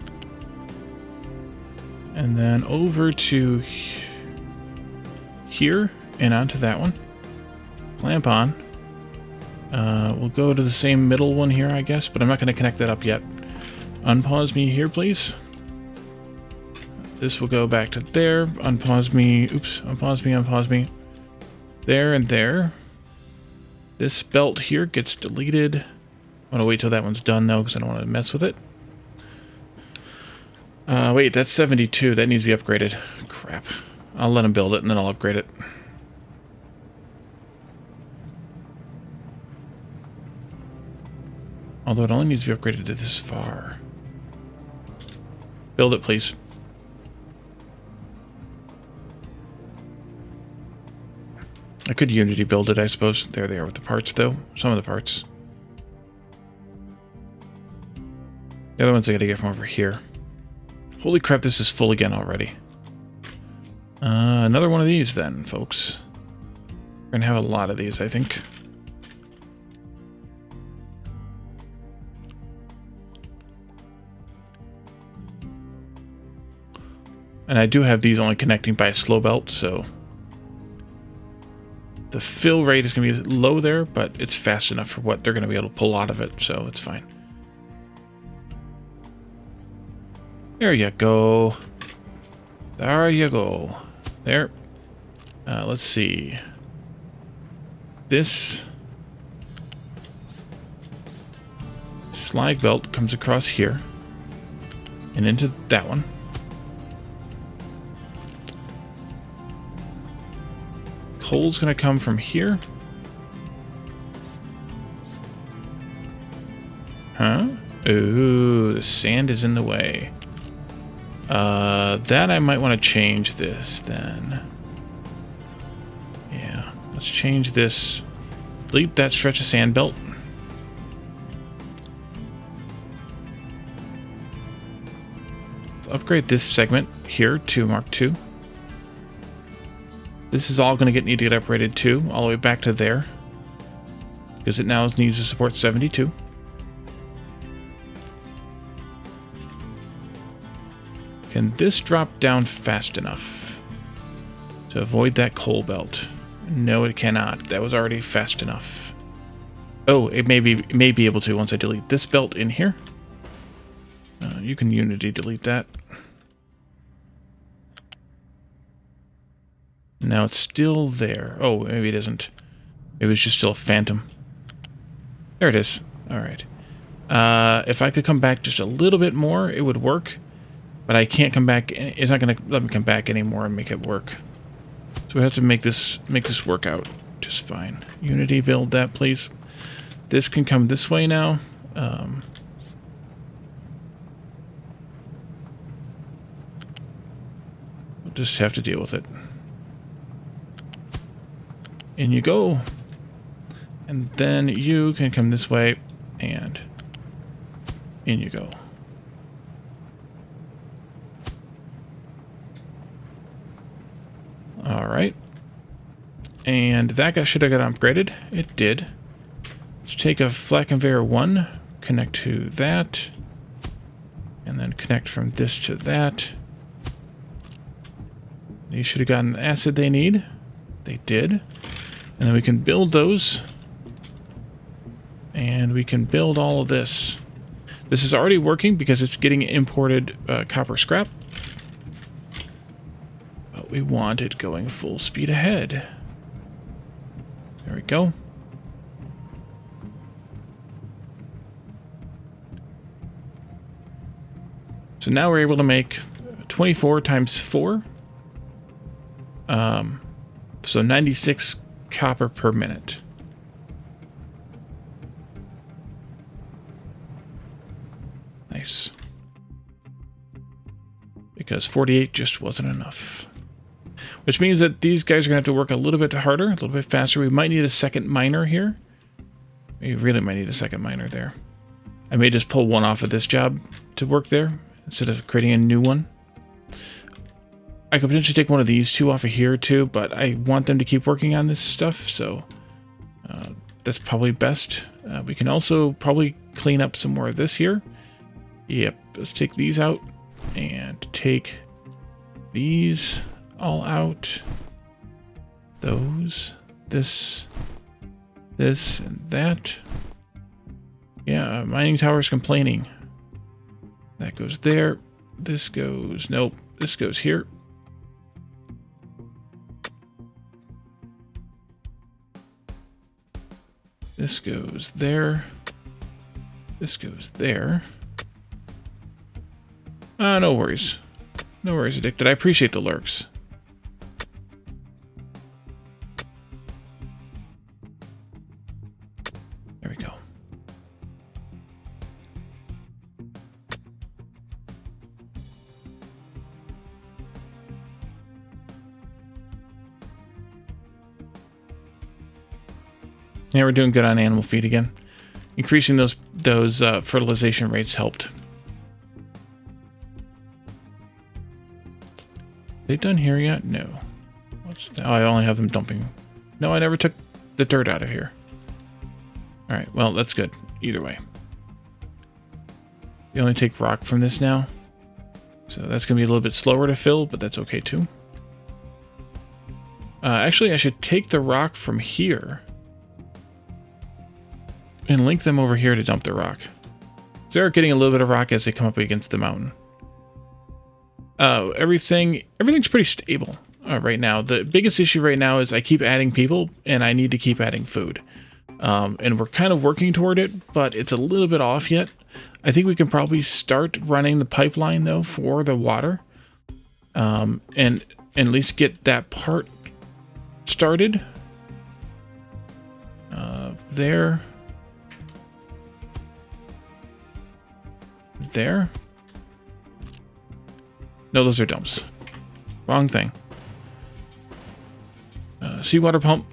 And then over to here and onto that one. Clamp on. We'll go to the same middle one here, I guess, but I'm not going to connect that up yet. Unpause me here, please. This will go back to there. Unpause me. Oops. Unpause me, unpause me. There and there. This belt here gets deleted. I want to wait till that one's done, though, because I don't want to mess with it. Wait, that's 72. That needs to be upgraded. Crap. I'll let him build it, and then I'll upgrade it. Although it only needs to be upgraded to this far. Build it, please. I could Unity build it, I suppose. There they are with the parts, though. Some of the parts. The other ones I gotta get from over here. Holy crap, this is full again already. Another one of these then, folks. We're gonna have a lot of these, I think. And I do have these only connecting by a slow belt, so... The fill rate is going to be low there, but it's fast enough for what they're going to be able to pull out of it, so it's fine. There you go. There you go. There. Let's see. This slag belt comes across here and into that one. Coal's going to come from here. Huh? Ooh, the sand is in the way. That I might want to change this then. Yeah, let's change this. Delete that stretch of sand belt. Let's upgrade this segment here to Mark II. This is all going to need to get upgraded too, all the way back to there. Because it now needs to support 72. Can this drop down fast enough to avoid that coal belt? No, it cannot. That was already fast enough. Oh, it may be able to once I delete this belt in here. You can Unity delete that. Now it's still there. Oh, maybe it isn't. It was just still a phantom. There it is. All right. If I could come back just a little bit more, it would work. But I can't come back. It's not going to let me come back anymore and make it work. So we have to make this work out just fine. Unity build that, please. This can come this way now. We'll just have to deal with it. In you go. And then you can come this way, and in you go. All right. And that guy should have got upgraded. It did. Let's take a flat conveyor 1, connect to that, and then connect from this to that. They should have gotten the acid they need. They did. And then we can build those. And we can build all of this. This is already working because it's getting imported copper scrap. But we want it going full speed ahead. There we go. So now we're able to make 24 times 4. So 96 copper per minute. Nice. Because 48 just wasn't enough. Which means that these guys are going to have to work a little bit harder, a little bit faster. We might need a second miner here. We really might need a second miner there. I may just pull one off of this job to work there instead of creating a new one. I could potentially take one of these two off of here too, but I want them to keep working on this stuff, so that's probably best. We can also probably clean up some more of this here. Yep, let's take these out and take these all out. Those, this, and that. Yeah, mining tower's complaining. That goes there. This goes, nope, this goes here. This goes there. This goes there. No worries. No worries, Addicted. I appreciate the lurks. There we go. Yeah, we're doing good on animal feed again. Increasing those fertilization rates helped. They done here yet? No. What's that? Oh, I only have them dumping. No, I never took the dirt out of here. All right, well, that's good. Either way. You only take rock from this now. So that's going to be a little bit slower to fill, but that's okay too. Actually, I should take the rock from here and link them over here to dump the rock. So they're getting a little bit of rock as they come up against the mountain. Everything's pretty stable right now. The biggest issue right now is I keep adding people and I need to keep adding food. And we're kind of working toward it, but it's a little bit off yet. I think we can probably start running the pipeline, though, for the water. And at least get that part started. There. There. No, those are dumps. Wrong thing. Seawater pump.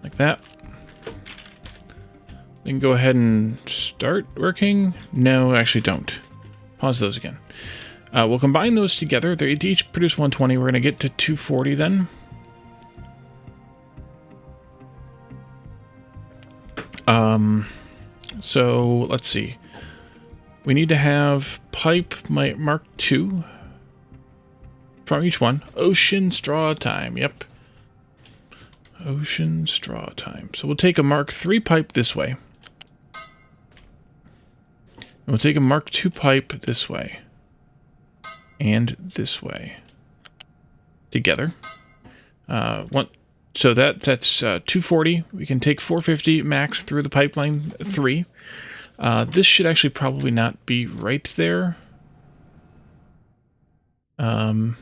Like that. Then go ahead and start working. No, actually don't. Pause those again. We'll combine those together. They each produce 120. We're going to get to 240 then. So let's see. We need to have pipe Mark II from each one. Ocean straw time. Yep. Ocean straw time. So we'll take a Mark III pipe this way. And we'll take a Mark II pipe this way. And this way. Together. So that's 240. We can take 450 max through the pipeline 3. This should actually probably not be right there. On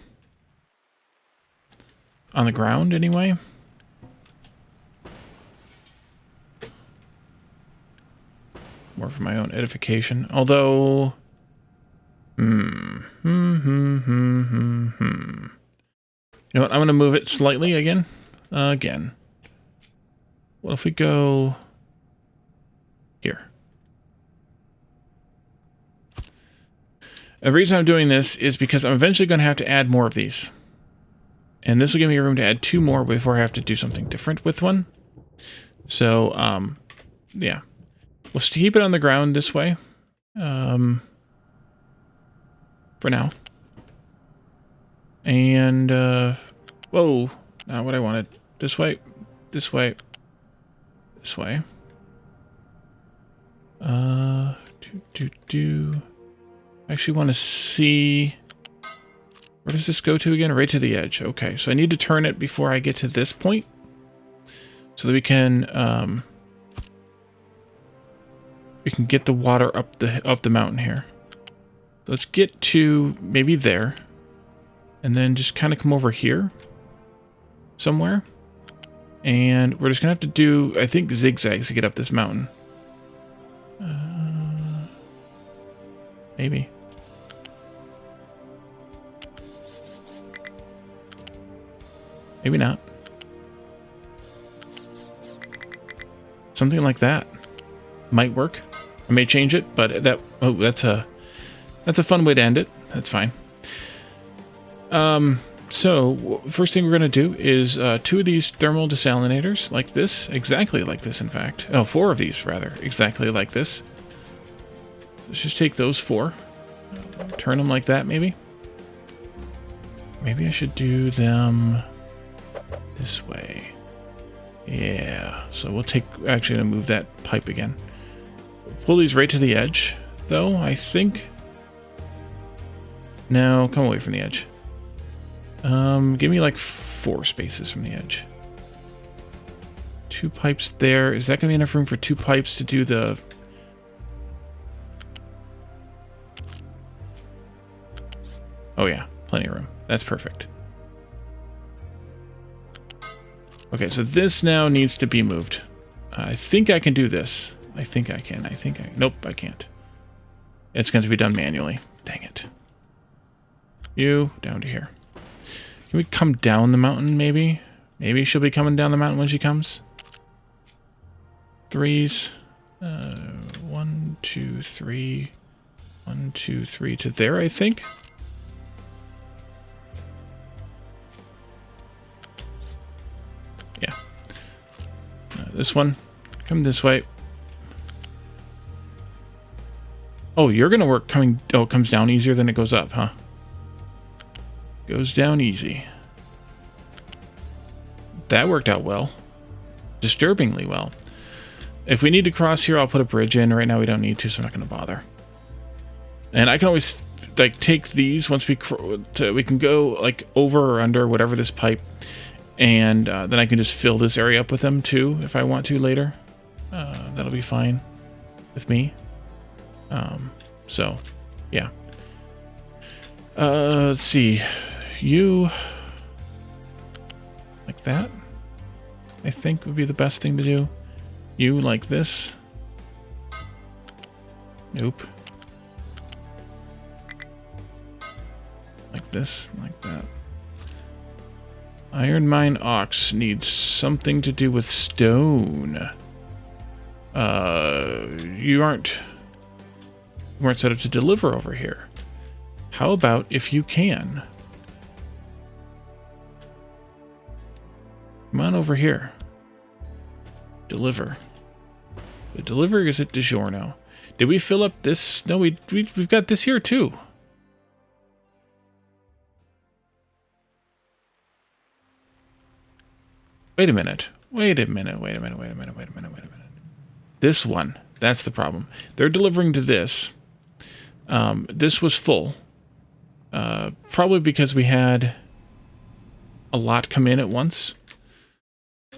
the ground anyway. More for my own edification. Although... You know what? I'm going to move it slightly again. What if we go here? The reason I'm doing this is because I'm eventually going to have to add more of these. And this will give me room to add 2 more before I have to do something different with one. So, yeah. We'll keep it on the ground this way. For now. And, whoa. Not what I wanted. This way. This way. This way. I actually want to see... Where does this go to again? Right to the edge. Okay, so I need to turn it before I get to this point. So that we can get the water up the mountain here. Let's get to maybe there. And then just kind of come over here. Somewhere. And we're just going to have to do, I think, zigzags to get up this mountain. Maybe. Maybe not. Something like that might work. I may change it, but that's a fun way to end it. That's fine. So first thing we're going to do is 2 of these thermal desalinators like this, exactly like this, in fact. Oh, 4 of these rather, exactly like this. Let's just take those 4, turn them like that, maybe. Maybe I should do them this way. Yeah, so we'll actually gonna move that pipe again. Pull these right to the edge, though, I think. No, come away from the edge. Give me like 4 spaces from the edge. 2 pipes there. Is that gonna be enough room for 2 pipes to do the... Oh yeah, plenty of room. That's perfect. Okay, so this now needs to be moved. I think I can do this. I think I can. Nope, I can't. It's going to be done manually. Dang it. You, down to here. Can we come down the mountain, maybe? Maybe she'll be coming down the mountain when she comes. 3s. 1, 2, 3. 1, 2, 3 to there, I think. Yeah. This one. Come this way. Oh, you're going to work coming... Oh, it comes down easier than it goes up, huh? Goes down easy. That worked out well. Disturbingly well. If we need to cross here, I'll put a bridge in. Right now we don't need to, so I'm not going to bother. And I can always like take these once we can go like over or under whatever this pipe, and then I can just fill this area up with them too if I want to later. That'll be fine with me. So yeah. Let's see. You like that, I think would be the best thing to do. You like this. Nope. Like this, like that. Iron Mine Ox needs something to do with stone. You weren't set up to deliver over here. How about if you can? Come on over here. Deliver. The delivery is at DiGiorno. Did we fill up this? No, we've got this here too. Wait a minute. This one. That's the problem. They're delivering to this. This was full. Probably because we had a lot come in at once.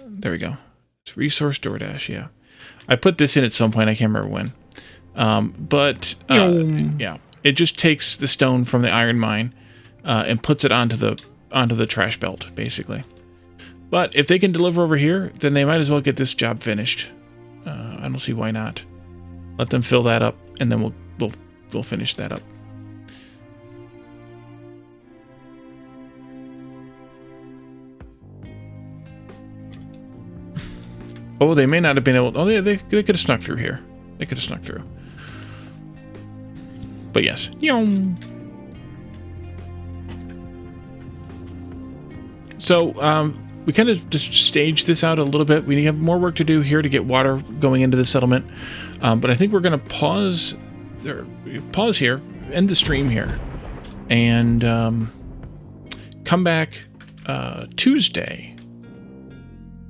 There we go. It's Resource DoorDash, yeah. I put this in at some point, I can't remember when. Yeah, it just takes the stone from the iron mine and puts it onto the trash belt, basically. But if they can deliver over here, then they might as well get this job finished. I don't see why not. Let them fill that up, and then we'll finish that up. Oh, they may not have been able... Oh, they could have snuck through here. They could have snuck through. But yes. So, we kind of just staged this out a little bit. We have more work to do here to get water going into the settlement. But I think we're going to pause here, end the stream here, and come back Tuesday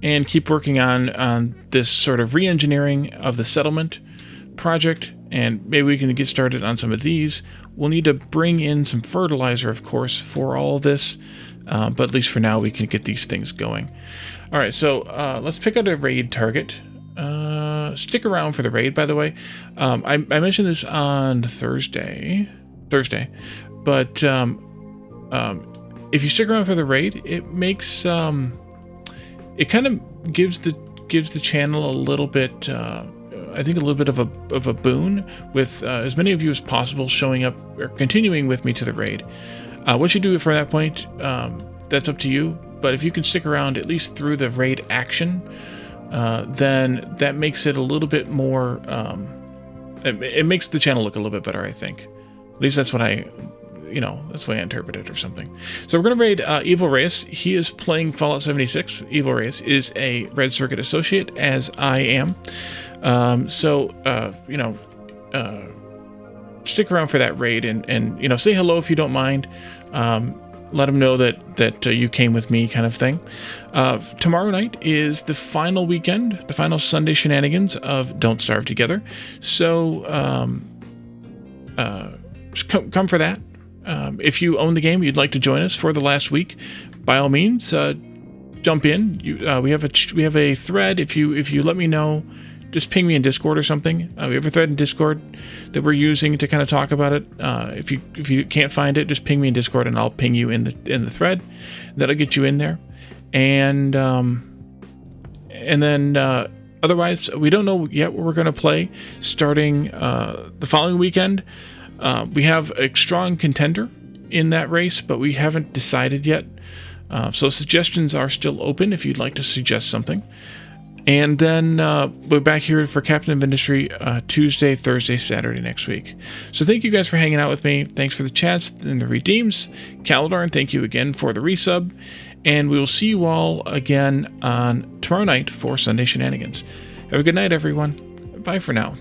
and keep working on this sort of re-engineering of the settlement project, and maybe we can get started on some of these. We'll need to bring in some fertilizer, of course, for all of this, but at least for now we can get these things going. All right, so let's pick out a raid target. Stick around for the raid, by the way. I mentioned this on Thursday, but if you stick around for the raid, it makes it kind of gives the channel a little bit, I think a little bit of a boon with as many of you as possible showing up or continuing with me to the raid. What you do from that point, that's up to you. But if you can stick around at least through the raid action, then that makes it a little bit more, it makes the channel look a little bit better, I think. At least that's what that's the way I interpret it or something. So we're going to raid Evil Reyes. He is playing Fallout 76. Evil Reyes is a Red Circuit associate, as I am. Stick around for that raid and say hello if you don't mind. Let them know that you came with me, kind of thing. Tomorrow night is the final weekend, the final Sunday shenanigans of Don't Starve Together. So just come for that. If you own the game, you'd like to join us for the last week, by all means, jump in. We have a thread. If you let me know, just ping me in Discord or something. We have a thread in Discord that we're using to kind of talk about it. If you can't find it, just ping me in Discord and I'll ping you in the thread. That'll get you in there. And then otherwise, we don't know yet what we're going to play starting the following weekend. We have a strong contender in that race, but we haven't decided yet. So suggestions are still open if you'd like to suggest something. And then we're back here for Captain of Industry Tuesday, Thursday, Saturday next week. So thank you guys for hanging out with me. Thanks for the chats and the redeems. Calidar, thank you again for the resub. And we will see you all again on tomorrow night for Sunday Shenanigans. Have a good night, everyone. Bye for now.